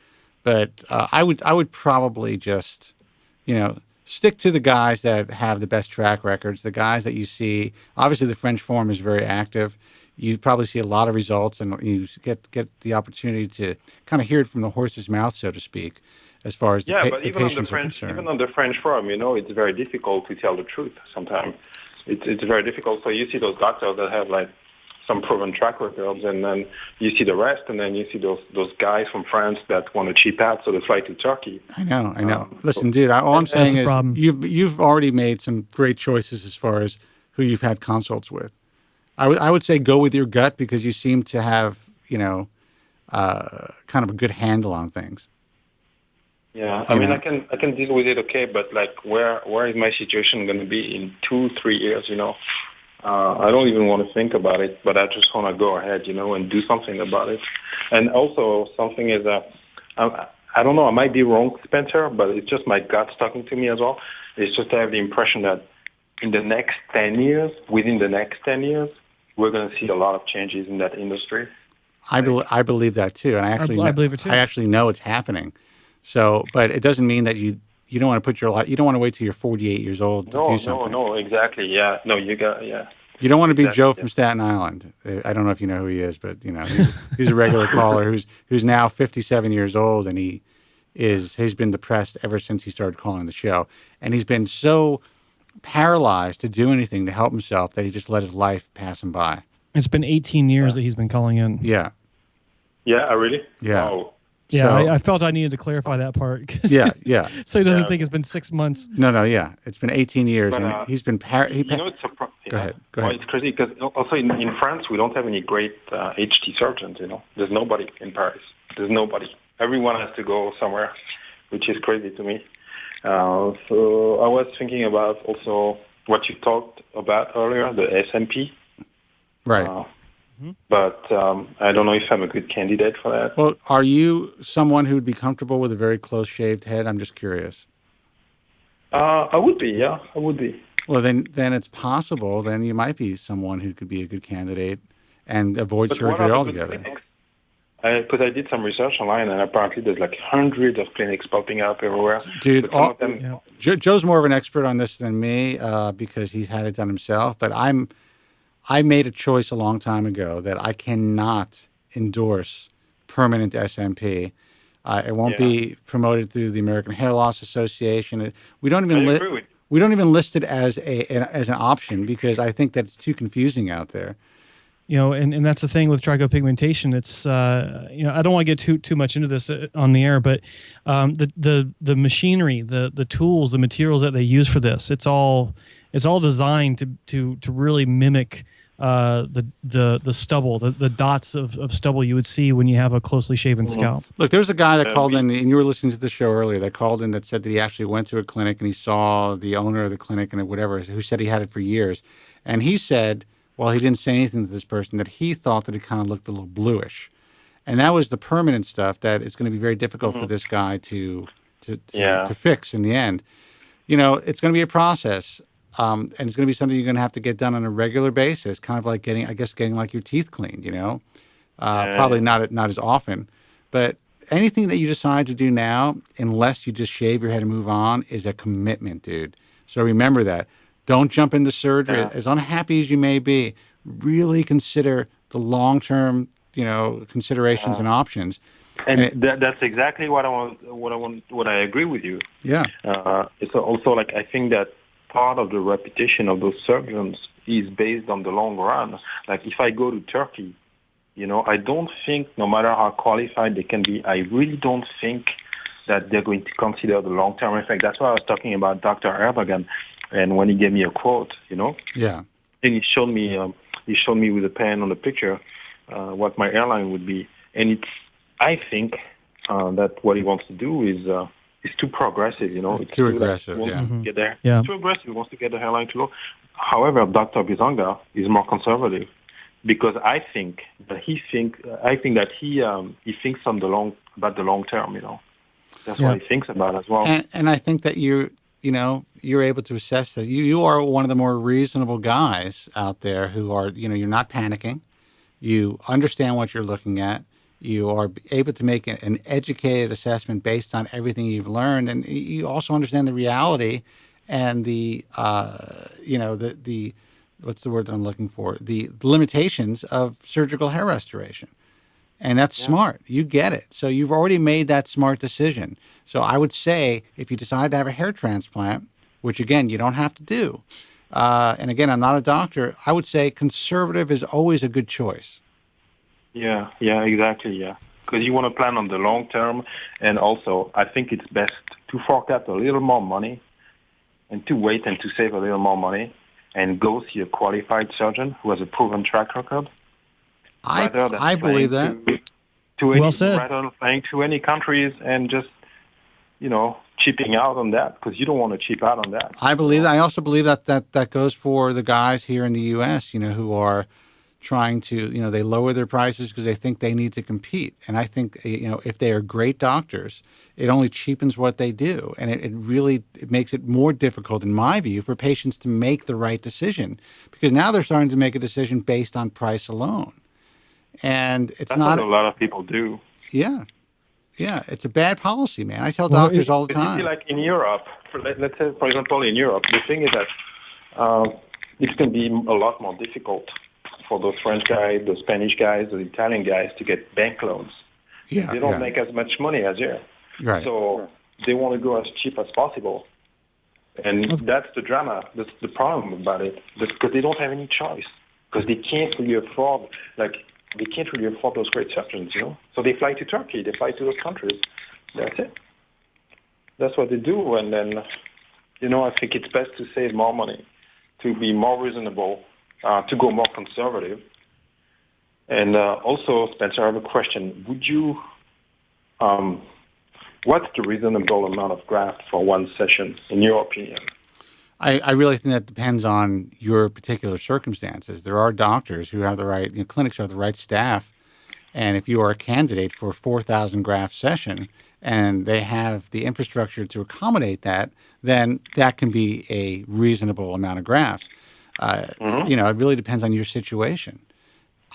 but I would probably just, stick to the guys that have the best track records, the guys that you see. Obviously, the French Forum is very active. You probably see a lot of results, and you get the opportunity to kind of hear it from the horse's mouth, so to speak, as far as
Yeah,
the,
but
the
even on the
patients are
French,
concerned.
even on the French forum, it's very difficult to tell the truth. Sometimes it's very difficult. So you see those doctors that have like some proven track records, and then you see the rest, and then you see those guys from France that want to cheap out, so they fly to Turkey.
I know. Listen, dude, all I'm
That's
saying
the
is
problem.
you've already made some great choices as far as who you've had consults with. I would say go with your gut because you seem to have, kind of a good handle on things.
Yeah,
You
I mean,
know.
I can deal with it, okay, but like, where is my situation going to be in 2-3 years? I don't even want to think about it, but I just want to go ahead, and do something about it. And also, something is I don't know, I might be wrong, Spencer, but it's just my gut's talking to me as well. It's just I have the impression that within the next 10 years, we're going to see a lot of changes in that industry.
I believe that too, and
I believe it too.
I actually know it's happening. So, but it doesn't mean that you don't want to put your life. You don't want to wait till you're 48 years old to do something.
No, exactly. Yeah, no, you got, yeah.
You don't want to be
Exactly,
Joe
yeah.
from Staten Island. I don't know if you know who he is, but he's a regular caller who's now 57 years old, and he's been depressed ever since he started calling the show, and he's been so paralyzed to do anything to help himself that he just let his life pass him by.
It's been 18 years that he's been calling in.
Yeah.
Yeah, really?
Yeah.
Wow.
Yeah,
So-
I felt I needed to clarify that part. 'Cause
Yeah, yeah.
So he doesn't
Yeah.
think it's been 6 months.
No, yeah. It's been 18 years,
But,
and he's been
it's
Go ahead.
Well, it's crazy because also in France we don't have any great HT surgeons. There's nobody in Paris. There's nobody. Everyone has to go somewhere, which is crazy to me. So I was thinking about also what you talked about earlier, the SMP.
right.
But I don't know if I'm a good candidate for that.
Well, are you someone who would be comfortable with a very close shaved head? I'm just curious.
I would be, yeah, I would be.
Well, then it's possible. Then you might be someone who could be a good candidate and avoid
But what
surgery
are the good
altogether.
clinics? Because I did some research online, and apparently there's like hundreds of clinics popping up everywhere.
Dude,
But some of them,
Yeah.
Joe's more of an expert on this than me because he's had it done himself. But I made a choice a long time ago that I cannot endorse permanent SMP. It won't be promoted through the American Hair Loss Association. We don't even
I agree with you.
we don't even list it as an option because I think that it's too confusing out there.
And that's the thing with trichopigmentation. It's I don't want to get too much into this on the air, but the machinery, the tools, the materials that they use for this, it's all designed to really mimic the stubble, the dots of stubble you would see when you have a closely shaven scalp.
Look, there's a guy that called in, and you were listening to the show earlier, that called in that said that he actually went to a clinic and he saw the owner of the clinic and whatever, who said he had it for years. And he said, well, he didn't say anything to this person, that he thought that it kind of looked a little bluish. And that was the permanent stuff that is going to be very difficult for this guy to fix in the end. It's going to be a process. And it's going to be something you're going to have to get done on a regular basis, kind of like getting like your teeth cleaned, probably not as often, but anything that you decide to do now, unless you just shave your head and move on, is a commitment, dude. So remember that. Don't jump into surgery.
Yeah.
As unhappy as you may be, really consider the long-term, considerations and options.
And that's exactly what I want. What I agree with you.
Yeah.
It's also like I think that part of the reputation of those surgeons is based on the long run. Like if I go to Turkey, I don't think, no matter how qualified they can be, I really don't think that they're going to consider the long-term effect. That's why I was talking about Dr. Erdogan, and when he gave me a quote,
Yeah.
and he showed me with a pen on the picture what my airline would be, and I think that what he wants to do is too progressive. It's
too aggressive.
Wants
Yeah.
to get there.
Yeah.
Too aggressive. He wants to get the airline too low. However, Dr. Bizanga is more conservative because I think that he thinks about the long term. That's what he thinks about as well.
And I think that you're able to assess that you are one of the more reasonable guys out there who are, you're not panicking. You understand what you're looking at. You are able to make an educated assessment based on everything you've learned, and you also understand the reality and the what's the word that I'm looking for? The limitations of surgical hair restoration. And that's smart. You get it. So you've already made that smart decision. So I would say if you decide to have a hair transplant, which again, you don't have to do, and again, I'm not a doctor, I would say conservative is always a good choice.
Yeah, exactly, yeah. Because you want to plan on the long term, and also I think it's best to fork out a little more money and to wait and to save a little more money and go see a qualified surgeon who has a proven track record.
I believe that.
Well said.
Rather than flying to any countries and just, cheaping out on that, because you don't want to cheap out on that.
I believe that. I also believe that goes for the guys here in the U.S., who are trying to, they lower their prices because they think they need to compete. And I think, if they are great doctors, it only cheapens what they do. And it really makes it more difficult, in my view, for patients to make the right decision, because now they're starting to make a decision based on price alone. And
That's what a lot of people do.
Yeah. Yeah. It's a bad policy, man. I tell doctors all the time.
You see, like in Europe, let's say, for example, in Europe, the thing is that it's going to be a lot more difficult for those French guys, the Spanish guys, the Italian guys to get bank loans.
Yeah.
They don't make as much money as here.
Right.
So they want to go as cheap as possible. And that's the drama. That's the problem about it. Because they don't have any choice. Because they can't really afford, those great surgeons, So they fly to Turkey. They fly to those countries. That's it. That's what they do. And then, I think it's best to save more money, to be more reasonable, to go more conservative. And also, Spencer, I have a question. Would you, what's the reasonable amount of graft for one session, in your opinion?
I really think that depends on your particular circumstances. There are doctors who have the right, clinics who have the right staff. And if you are a candidate for a 4,000 graft session and they have the infrastructure to accommodate that, then that can be a reasonable amount of grafts. It really depends on your situation.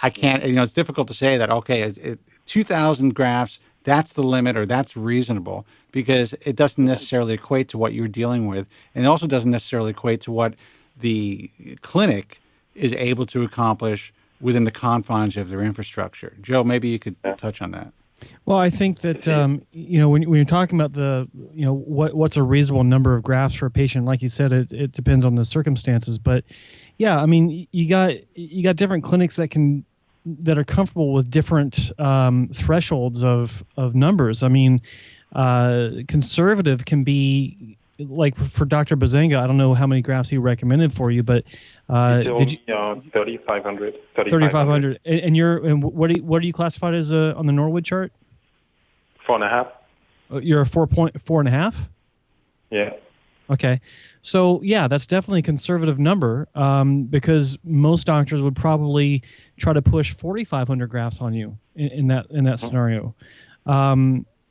I can't, it's difficult to say that, okay, 2,000 grafts, that's the limit or that's reasonable, because it doesn't necessarily equate to what you're dealing with. And it also doesn't necessarily equate to what the clinic is able to accomplish within the confines of their infrastructure. Joe, maybe you could touch on that.
Well, I think that when you're talking about what's a reasonable number of grafts for a patient, like you said, it depends on the circumstances. But yeah, I mean, you got different clinics that are comfortable with different thresholds of numbers. I mean, conservative can be like for Dr. Bazanga. I don't know how many grafts he recommended for you, but did you
3,500?
3,500. And what are you classified as on the Norwood chart?
4.5.
You're a 4.5.
Yeah.
Okay, so yeah, that's definitely a conservative number because most doctors would probably try to push 4,500 grafts on you in that scenario.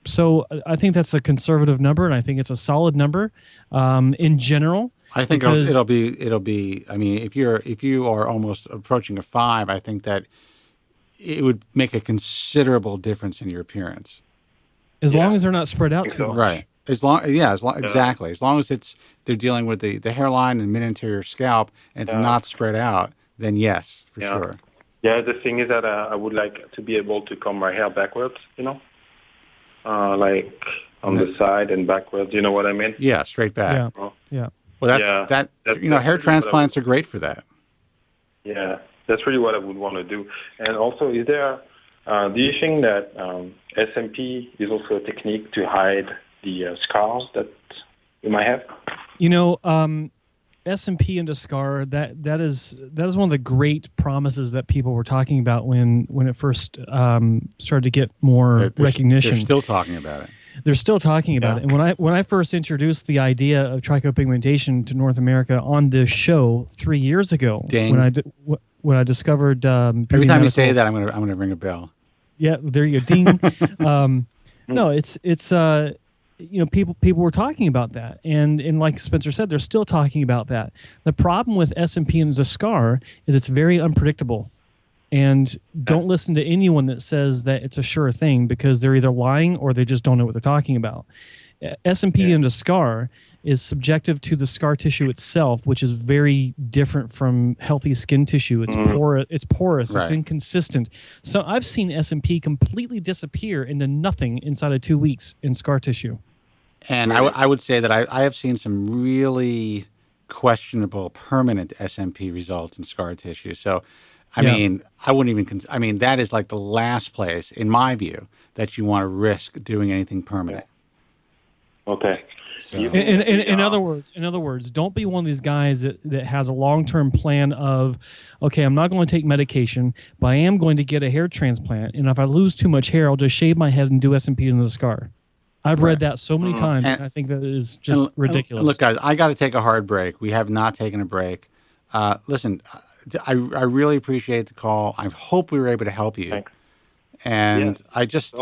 So I think that's a conservative number, and I think it's a solid number in general.
I think it'll be. I mean, if you are almost approaching a 5, I think that it would make a considerable difference in your appearance.
As long as they're not spread out too much.
Right. Exactly. As long as they're dealing with the hairline and mid-anterior scalp and it's not spread out, then yes, for sure.
Yeah, the thing is that I would like to be able to comb my hair backwards, like on the side and backwards. You know what I mean?
Yeah, straight back.
Yeah.
Well, that's hair transplants are great for that.
Yeah, that's really what I would want to do. And also, do you think that SMP is also a technique to hide the scars that you might have?
S&P into SCAR, that is one of the great promises that people were talking about when it first started to get more recognition.
They're still talking about it.
They're still talking about it. And when I first introduced the idea of trichopigmentation to North America on this show 3 years ago, when I discovered
every time you say that, I'm gonna ring a bell.
Yeah, there you go. Ding. No, it's people were talking about that, and like Spencer said, they're still talking about that. The problem with S&P and the SCAR is it's very unpredictable, and don't listen to anyone that says that it's a sure thing, because they're either lying or they just don't know what they're talking about. S&P and the SCAR is subjective to the scar tissue itself, which is very different from healthy skin tissue. It's porous,
right.
It's inconsistent. So I've seen S&P completely disappear into nothing inside of 2 weeks in scar tissue.
And I would say that I have seen some really questionable permanent SMP results in scar tissue. So, I mean, I wouldn't even that is like the last place, in my view, that you want to risk doing anything permanent.
Okay.
So.
In other words, don't be one of these guys that has a long-term plan of, okay, I'm not going to take medication, but I am going to get a hair transplant, and if I lose too much hair, I'll just shave my head and do S&P into the SCAR. I've read that so many times, and I think that is just ridiculous.
Look, guys, I got to take a hard break. We have not taken a break. Listen, I really appreciate the call. I hope we were able to help you.
Thanks.
And I just,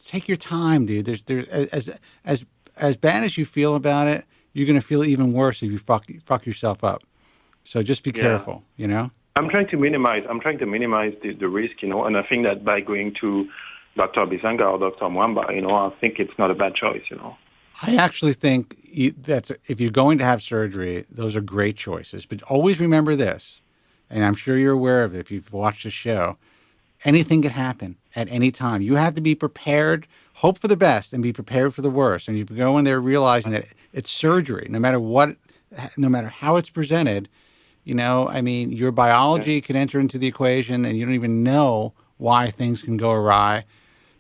take your time, dude. There's as bad as you feel about it, you're going to feel even worse if you fuck yourself up. So just be careful,
I'm trying to minimize the risk, and I think that by going to Dr. Bisanga or Dr. Mwamba, I think it's not a bad choice,
I actually think that if you're going to have surgery, those are great choices. But always remember this, and I'm sure you're aware of it if you've watched the show, anything can happen at any time. You have to be prepared, hope for the best, and be prepared for the worst. And you go in there realizing that it's surgery, no matter how it's presented. Your biology can enter into the equation, and you don't even know why things can go awry.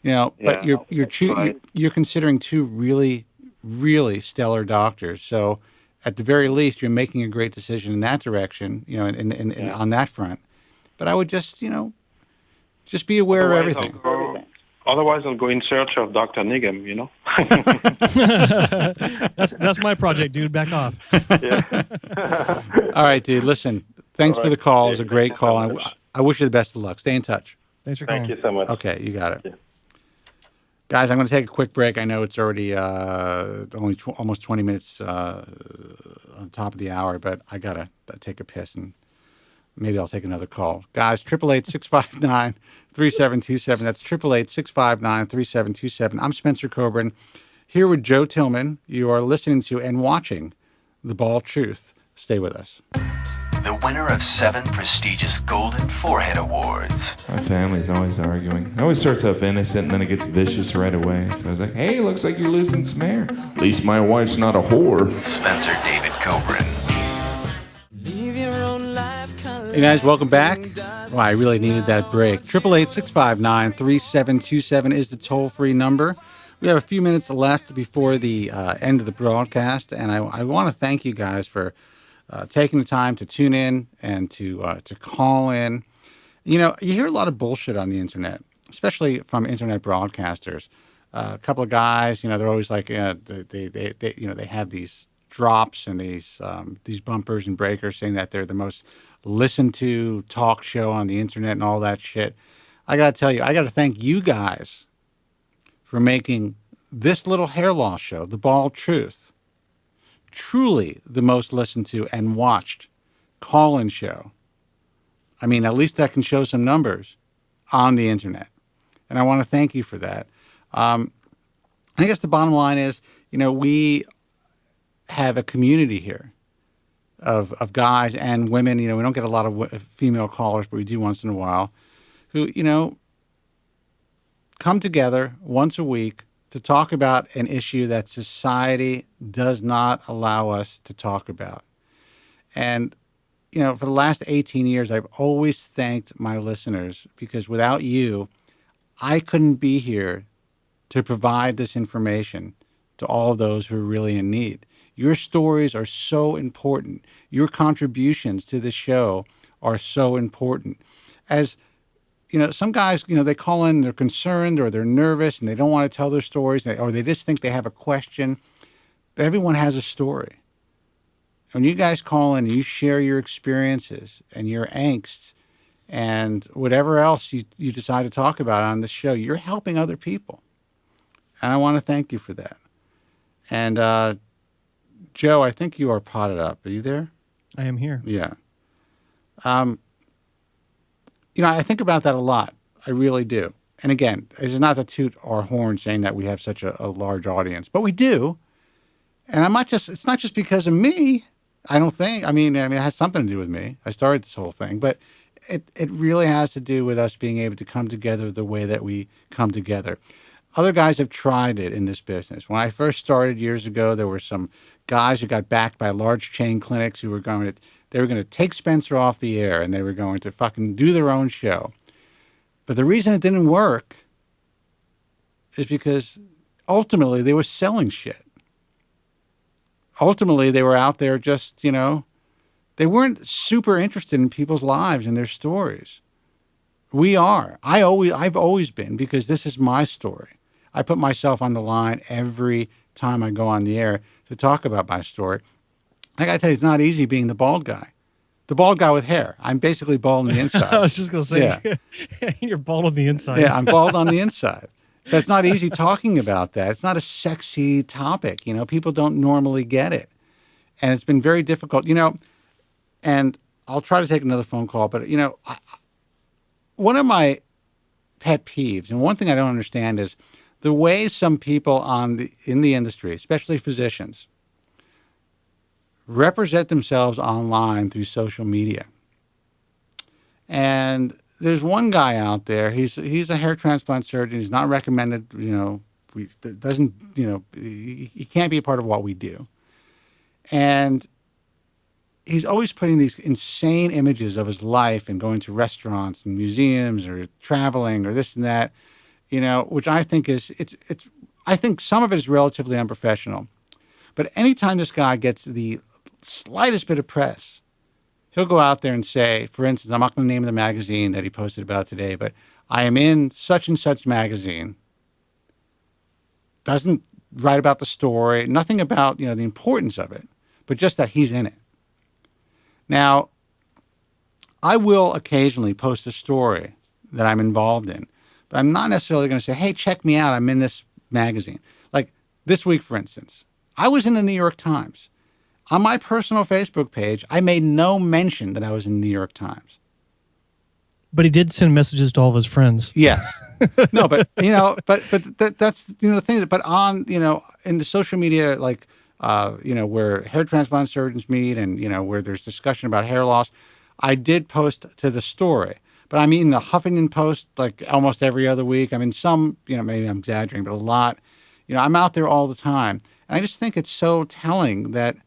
But you're considering two really, really stellar doctors. So at the very least, you're making a great decision in that direction, on that front. But I would just be aware of everything.
Otherwise, I'll go in search of Dr. Nigam,
That's my project, dude. Back off.
All right, dude. Listen, thanks for the call. It was a great call. And I wish you the best of luck. Stay in touch.
Thanks for calling.
Thank you so much.
Okay, you got it. Yeah. Guys, I'm going to take a quick break. I know it's already only almost 20 minutes on top of the hour, but I got to take a piss, and maybe I'll take another call. Guys, 888-659-3727. That's 888-659-3727. I'm Spencer Kobren, here with Joe Tillman. You are listening to and watching The Bald Truth. Stay with us.
The winner of 7 prestigious Golden Forehead Awards.
My family's always arguing. It always starts off innocent and then it gets vicious right away. So I was like, hey, looks like you're losing some hair. At least my wife's not a whore.
Spencer David Kobren.
Hey guys, welcome back. Well, I really needed that break. 888-659-3727 is the toll-free number. We have a few minutes left before the end of the broadcast, and I want to thank you guys for taking the time to tune in and to call in. You hear a lot of bullshit on the internet, especially from internet broadcasters. A couple of guys, they're always like, they have these drops and these bumpers and breakers saying that they're the most listened to talk show on the internet and all that shit. I got to tell you, I got to thank you guys for making this little hair loss show, The Bald Truth, truly the most listened to and watched call-in show. I mean, at least that can show some numbers on the internet. And I want to thank you for that. I guess the bottom line is, we have a community here of guys and women. We don't get a lot of female callers, but we do once in a while, who, come together once a week to talk about an issue that society does not allow us to talk about. And, for the last 18 years, I've always thanked my listeners, because without you, I couldn't be here to provide this information to all of those who are really in need. Your stories are so important. Your contributions to the show are so important. As you know, some guys, you know, they call in, they're concerned or they're nervous and they don't want to tell their stories, or they just think they have a question. But everyone has a story. When you guys call in and you share your experiences and your angst and whatever else you decide to talk about on the show, you're helping other people. And I want to thank you for that. And Joe, I think you are potted up. Are you there?
I am here.
Yeah. You know, I think about that a lot. I really do. And again, it's not to toot our horn saying that we have such a large audience, but we do. And it's not just because of me. I don't think, I mean, it has something to do with me. I started this whole thing, but it really has to do with us being able to come together the way that we come together. Other guys have tried it in this business. When I first started years ago, there were some guys who got backed by large chain clinics who were going to take Spencer off the air and they were going to fucking do their own show. But the reason it didn't work is because ultimately they were selling shit. Ultimately, they were out there just, you know, they weren't super interested in people's lives and their stories. We are. I've always been, because this is my story. I put myself on the line every time I go on the air to talk about my story. I got to tell you, it's not easy being the bald guy. The bald guy with hair. I'm basically bald on the inside.
I was just going to say, yeah. You're bald on the inside.
Yeah, I'm bald on the inside. But it's not easy talking about that. It's not a sexy topic. You know, people don't normally get it. And it's been very difficult, you know, and I'll try to take another phone call. But, you know, one of my pet peeves, and one thing I don't understand, is the way some people in the industry, especially physicians, represent themselves online through social media. And there's one guy out there. He's a hair transplant surgeon. He's not recommended. You know, doesn't. You know, he can't be a part of what we do. And he's always putting these insane images of his life and going to restaurants and museums or traveling or this and that. You know, which I think is it's. I think some of it is relatively unprofessional. But anytime this guy gets the slightest bit of press, he'll go out there and say, for instance, I'm not going to name the magazine that he posted about today, but I am in such and such magazine. Doesn't write about the story, nothing about, you know, the importance of it, but just that he's in it. Now, I will occasionally post a story that I'm involved in, but I'm not necessarily going to say, hey, check me out, I'm in this magazine. Like this week, for instance, I was in the New York Times. On my personal Facebook page, I made no mention that I was in the New York Times.
But he did send messages to all of his friends.
Yes. No, but, you know, that's, you know, the thing. But on, you know, in the social media, like, you know, where hair transplant surgeons meet and, you know, where there's discussion about hair loss, I did post to the story. But I mean, the Huffington Post, like almost every other week. I mean, some, you know, maybe I'm exaggerating, but a lot. You know, I'm out there all the time. And I just think it's so telling that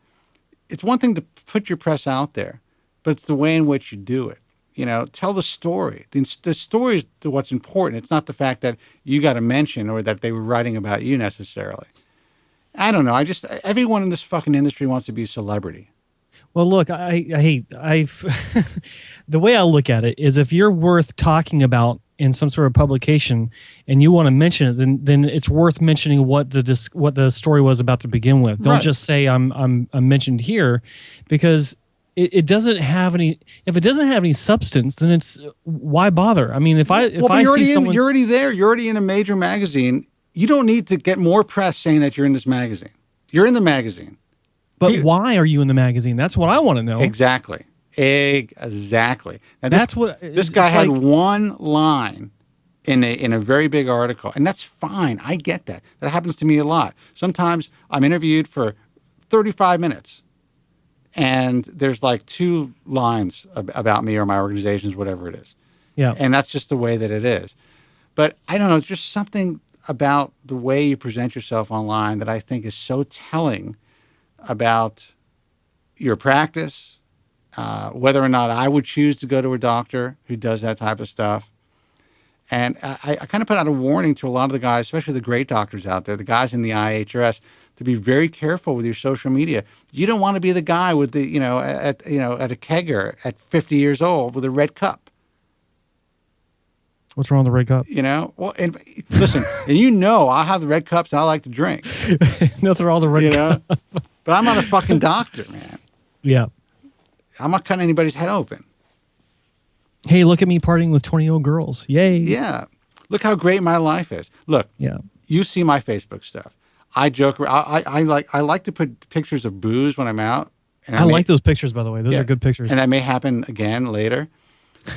it's one thing to put your press out there, but it's the way in which you do it. You know, tell the story. The story is what's important. It's not the fact that you got a mention or that they were writing about you necessarily. I don't know. Everyone in this fucking industry wants to be a celebrity.
Well, look, I the way I look at it is if you're worth talking about in some sort of publication and you want to mention it, then it's worth mentioning what the story was about to begin with. Don't just say I'm mentioned here, because it doesn't have any. If it doesn't have any substance, then it's why bother? I mean, if
you're already there. You're already in a major magazine. You don't need to get more press saying that you're in this magazine. You're in the magazine.
But why are you in the magazine? That's what I want to know.
Exactly. Now,
that's what
this guy had one line in a very big article, and that's fine. I get that. That happens to me a lot. Sometimes I'm interviewed for 35 minutes, and there's like 2 lines about me or my organizations, whatever it is.
Yeah.
And that's just the way that it is. But I don't know, it's just something about the way you present yourself online that I think is so telling about your practice, whether or not I would choose to go to a doctor who does that type of stuff. And I kind of put out a warning to a lot of the guys, especially the great doctors out there, the guys in the IHRS. to be very careful with your social media. You don't want to be the guy with the, at a kegger at 50 years old with a red cup.
What's wrong with the red cup?
Well, and listen, and I have the red cups and I like to drink.
Nothing wrong with the red cup.
But I'm not a fucking doctor, man.
Yeah.
I'm not cutting anybody's head open.
Hey, look at me partying with 20-year-old girls. Yay.
Yeah. Look how great my life is. Look, you see my Facebook stuff. I joke around. I like to put pictures of booze when I'm out. And
I like those pictures, by the way. Those are good pictures.
And that may happen again later.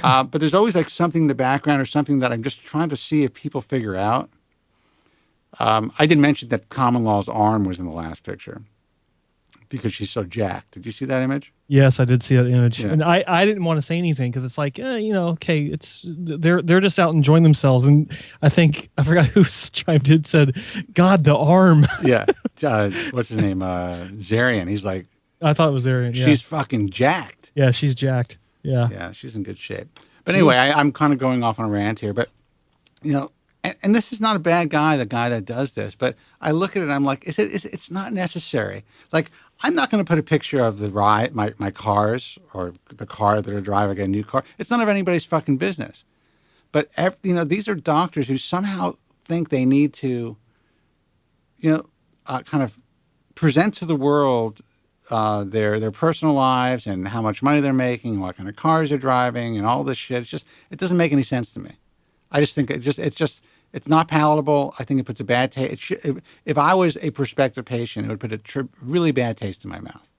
But there's always like something in the background or something that I'm just trying to see if people figure out. I did mention that Common Law's arm was in the last picture because she's so jacked. Did you see that image?
Yes, I did see that image.
Yeah.
And I didn't want to say anything because it's like, okay, they're just out enjoying themselves. And I forgot who chimed in, said, God, the arm.
Yeah. What's his name? Zarian. He's like,
I thought it was Zarian. Yeah.
She's fucking jacked.
Yeah, she's jacked. Yeah.
Yeah, she's in good shape. But anyway, I'm kind of going off on a rant here. But, and this is not a bad guy, the guy that does this. But I look at it and I'm like, it's not necessary. Like, I'm not going to put a picture of the ride, my cars or the car that are driving. I get a new car. It's none of anybody's fucking business. But, these are doctors who somehow think they need to, kind of present to the world their personal lives and how much money they're making, what kind of cars they're driving, and all this shit. It doesn't make any sense to me. I just think it's not palatable. I think it puts a bad taste. If I was a prospective patient, it would put a really bad taste in my mouth.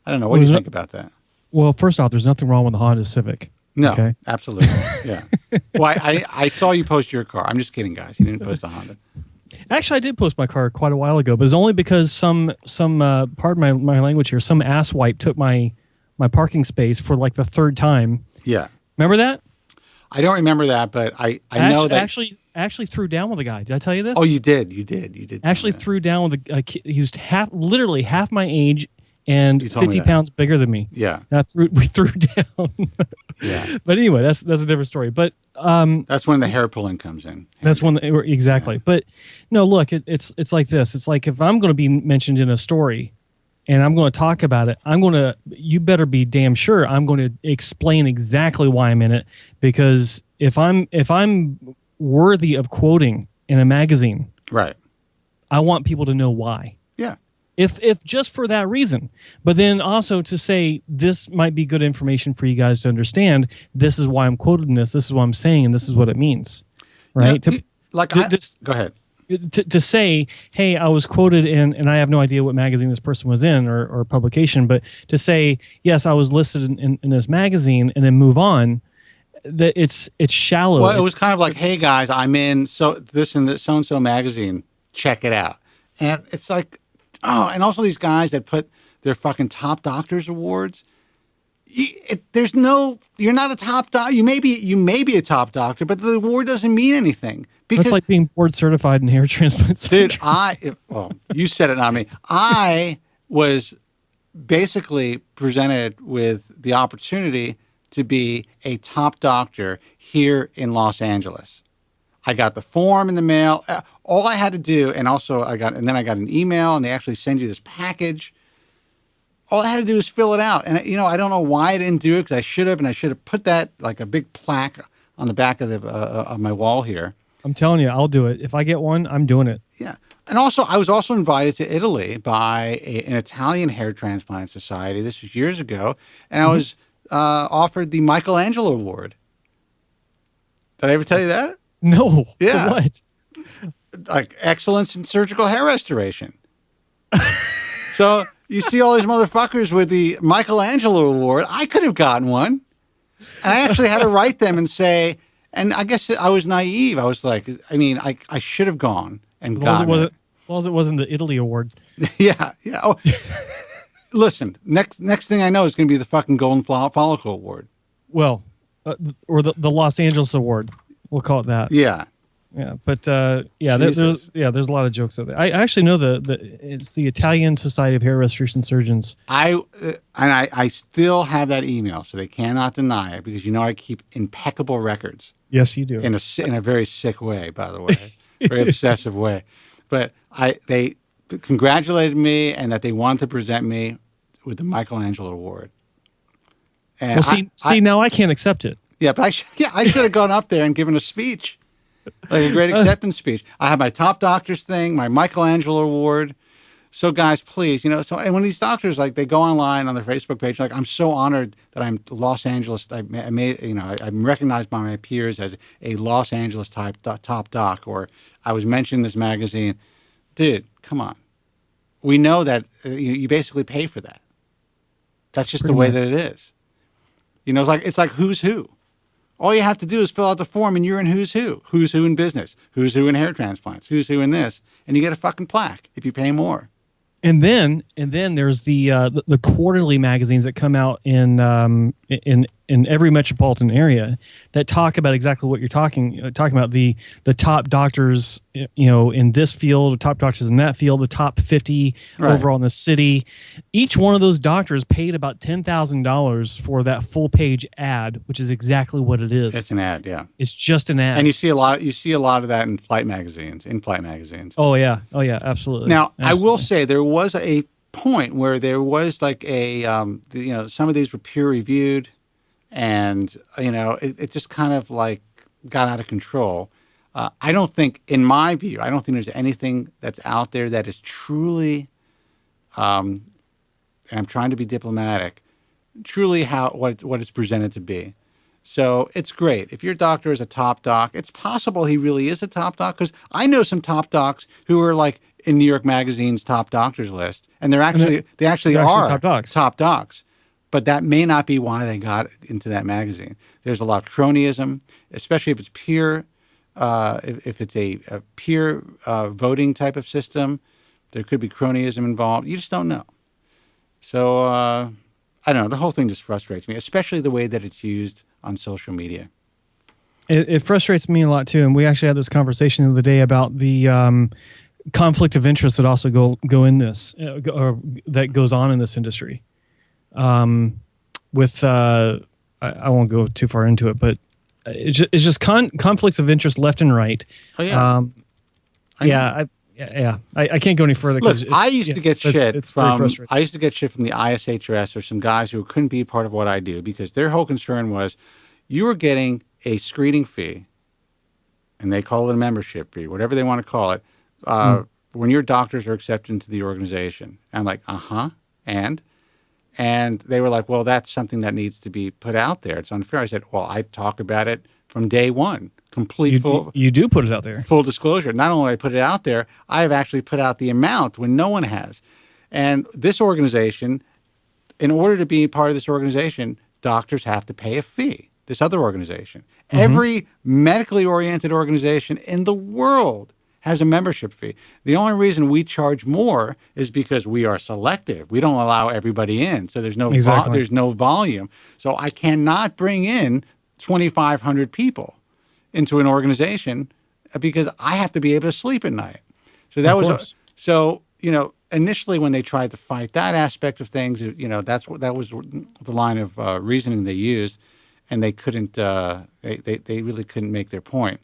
I don't know. What do you think about that?
Well, first off, there's nothing wrong with the Honda Civic.
No,
okay?
Absolutely. Yeah. Well, I saw you post your car. I'm just kidding, guys. You didn't post a Honda.
Actually, I did post my car quite a while ago, but it's only because some pardon my language here, some asswipe took my parking space for like the third time.
Yeah.
Remember that?
I don't remember that, but I know that
actually threw down with a guy. Did I tell you this?
Oh, you did. You did.
Actually threw down with a kid. He was literally half my age and 50 pounds bigger than me.
Yeah.
We threw down.
Yeah.
But anyway, that's a different story. But
that's when the hair pulling comes in.
That's when exactly. Yeah. But no, look, it's like this. It's like if I'm going to be mentioned in a story and I'm going to talk about it, you better be damn sure I'm going to explain exactly why I'm in it, because if I'm worthy of quoting in a magazine,
right,
I want people to know why.
Yeah.
If just for that reason, but then also to say this might be good information for you guys to understand. This is why I'm quoting this. This is what I'm saying, and this is what it means, right?
Go ahead.
To say, hey, I was quoted in, and I have no idea what magazine this person was in or publication, but to say, yes, I was listed in this magazine, and then move on. That it's shallow.
Well, it was kind of like, hey guys, I'm in this and this so and so magazine. Check it out, and it's like. Oh, and also these guys that put their fucking top doctors awards. You're not a top doctor. You may be a top doctor, but the award doesn't mean anything.
Because, that's like being board certified in hair transplant surgery.
Dude, you said it, not me. I was basically presented with the opportunity to be a top doctor here in Los Angeles. I got the form in the mail. All I had to do, and then I got an email, and they actually send you this package. All I had to do was fill it out, and I don't know why I didn't do it, because I should have, and I should have put that like a big plaque on the back of my wall here.
I'm telling you, I'll do it. If I get one, I'm doing it.
Yeah, and also I was also invited to Italy by an Italian hair transplant society. This was years ago, and I was offered the Michelangelo Award. Did I ever tell you that?
No.
Yeah.
For what?
Like excellence in surgical hair restoration. So you see all these motherfuckers with the Michelangelo Award. I could have gotten one. And I actually had to write them and say, and I guess I was naive. I was like, I should have gone and gotten it.
As long as it wasn't the Italy Award.
Yeah. Oh. Listen, next thing I know is going to be the fucking Golden Follicle Award.
Well, or the Los Angeles Award. We'll call it that.
Yeah.
Yeah, but there's a lot of jokes out there. I actually know it's the Italian Society of Hair Restoration Surgeons.
I still have that email, so they cannot deny it, because I keep impeccable records.
Yes, you do.
In a very sick way, by the way, very obsessive way. But they congratulated me and that they wanted to present me with the Michelangelo Award. And
Well, now I can't accept it.
yeah, but I should have gone up there and given a speech, like a great acceptance speech. I have my top doctors thing, my Michelangelo Award. So guys, please, and when these doctors, like, they go online on their Facebook page, like, I'm so honored that I'm Los Angeles. I'm recognized by my peers as a Los Angeles type top doc, or I was mentioned in this magazine. Dude, come on. We know that you basically pay for that. That's just the way that it is. It's like who's who. All you have to do is fill out the form and you're in who's who. Who's who in business. Who's who in hair transplants. Who's who in this. And you get a fucking plaque if you pay more.
And then there's the quarterly magazines that come out in every metropolitan area that talk about exactly what you're talking about, the top doctors in this field, top doctors in that field, the top 50 overall in the city. Each one of those doctors paid about $10,000 for that full page ad, which is exactly what it is.
It's an ad, yeah.
It's just an ad.
And you see a lot of that in flight magazines.
Oh yeah, absolutely.
Now, I will say there was a point where there was like a some of these were peer reviewed, and it just kind of like got out of control. I don't think, in my view, there's anything that's out there that is truly, and I'm trying to be diplomatic, truly what it's presented to be. So it's great. If your doctor is a top doc, it's possible he really is a top doc, because I know some top docs who are like in New York Magazine's top doctors list, and they actually are top docs. But that may not be why they got into that magazine. There's a lot of cronyism, especially if it's peer, if it's a peer voting type of system. There could be cronyism involved. You just don't know. So I don't know. The whole thing just frustrates me, especially the way that it's used on social media.
It frustrates me a lot too, and we actually had this conversation the other day about the conflict of interest that also go in this, or that goes on in this industry. I won't go too far into it, but it's just conflicts of interest left and right.
Oh yeah.
I can't go any further.
Look, I used to get shit from the ISHRS or some guys who couldn't be part of what I do, because their whole concern was you were getting a screening fee, and they call it a membership fee, whatever they want to call it, when your doctors are accepted into the organization. And I'm like, and they were like, well, that's something that needs to be put out there. It's unfair. I said, well, I talk about it from day one.
You do put it out there.
Full disclosure. Not only I put it out there, I have actually put out the amount when no one has. And this organization, in order to be part of this organization, doctors have to pay a fee. This other organization. Mm-hmm. Every medically oriented organization in the world has a membership fee. The only reason we charge more is because we are selective. We don't allow everybody in, so there's no there's no volume. So I cannot bring in 2,500 people into an organization because I have to be able to sleep at night. So that was initially when they tried to fight that aspect of things, that was the line of reasoning they used, and they couldn't. They really couldn't make their point.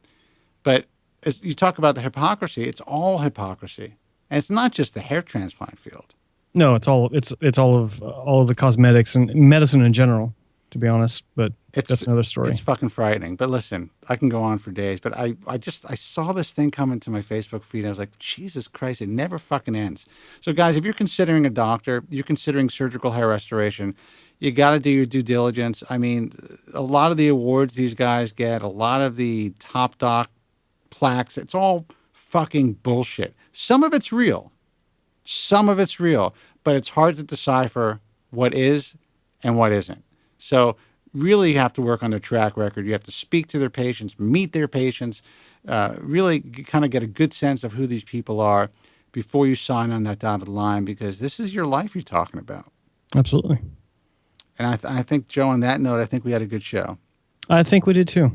But as you talk about the hypocrisy, it's all hypocrisy, and it's not just the hair transplant field.
No, it's all of the cosmetics and medicine in general, to be honest. But that's another story.
It's fucking frightening. But listen, I can go on for days. But I saw this thing come into my Facebook feed. I was like, Jesus Christ, it never fucking ends. So guys, if you're considering a doctor, you're considering surgical hair restoration, you got to do your due diligence. I mean, a lot of the awards these guys get, a lot of the top doc plaques, it's all fucking bullshit. Some of it's real, but it's hard to decipher what is and what isn't. So really you have to work on their track record. You have to speak to their patients, meet their patients, really kind of get a good sense of who these people are before you sign on that dotted line, because this is your life you're talking about.
Absolutely.
And I think, Joe, on that note, I think we had a good show.
I think we did too.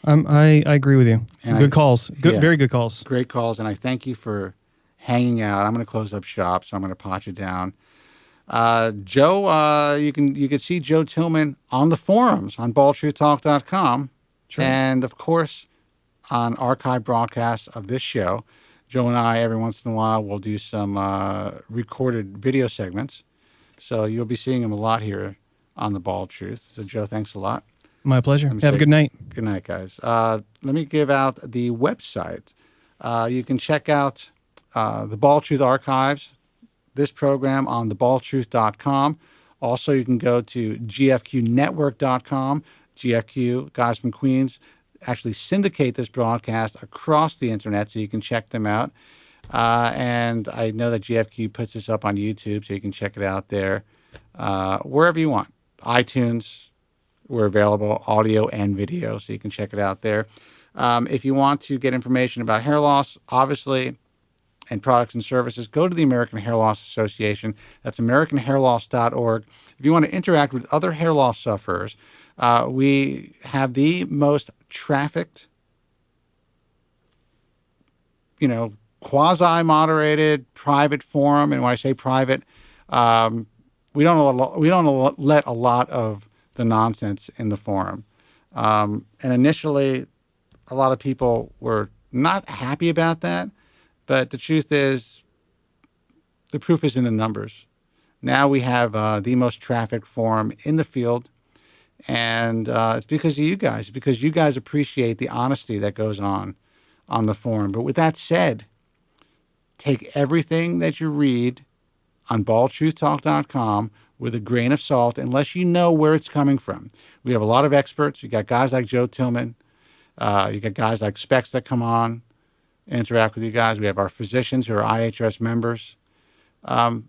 I agree with you. And good calls. Very good calls. Great
calls. And I thank you for hanging out. I'm going to close up shop, so I'm going to pot you down. Joe, you can see Joe Tillman on the forums on baldtruthtalk.com. Sure. And, of course, on archive broadcasts of this show. Joe and I, every once in a while, will do some recorded video segments. So you'll be seeing him a lot here on The Bald Truth. So, Joe, thanks a lot.
My pleasure.
Let me
Have a
say
good night.
Good night, guys. Let me give out the website. You can check out The Bald Truth archives, this program on thebaldtruth.com. Also, you can go to gfqnetwork.com. GFQ, guys from Queens, actually syndicate this broadcast across the internet, so you can check them out. And I know that GFQ puts this up on YouTube, so you can check it out there wherever you want. iTunes, we're available, audio and video, so you can check it out there. If you want to get information about hair loss, obviously, and products and services, go to the American Hair Loss Association. That's AmericanHairLoss.org. If you want to interact with other hair loss sufferers, we have the most trafficked, quasi-moderated private forum. And when I say private, we don't let a lot of the nonsense in the forum. And initially, a lot of people were not happy about that. But the truth is, the proof is in the numbers. Now we have the most trafficked forum in the field. And it's because of you guys, because you guys appreciate the honesty that goes on the forum. But with that said, take everything that you read on baldtruthtalk.com with a grain of salt, unless you know where it's coming from. We have a lot of experts. You got guys like Joe Tillman. You got guys like Specs that come on, interact with you guys. We have our physicians who are IHRS members. But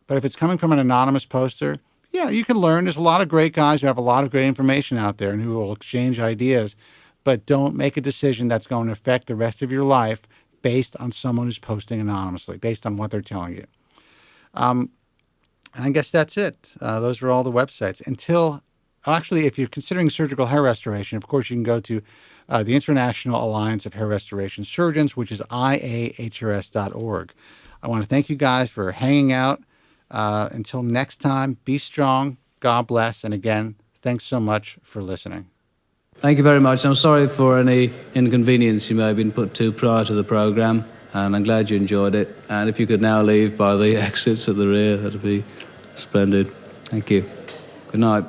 if it's coming from an anonymous poster, yeah, you can learn. There's a lot of great guys who have a lot of great information out there and who will exchange ideas. But don't make a decision that's going to affect the rest of your life based on someone who's posting anonymously, based on what they're telling you. And I guess that's it. Those are all the websites. Actually, if you're considering surgical hair restoration, of course, you can go to the International Alliance of Hair Restoration Surgeons, which is IAHRS.org. I want to thank you guys for hanging out. Until next time, be strong. God bless. And again, thanks so much for listening.
Thank you very much. I'm sorry for any inconvenience you may have been put to prior to the programme, and I'm glad you enjoyed it. And if you could now leave by the exits at the rear, that'd be splendid. Thank you. Good night.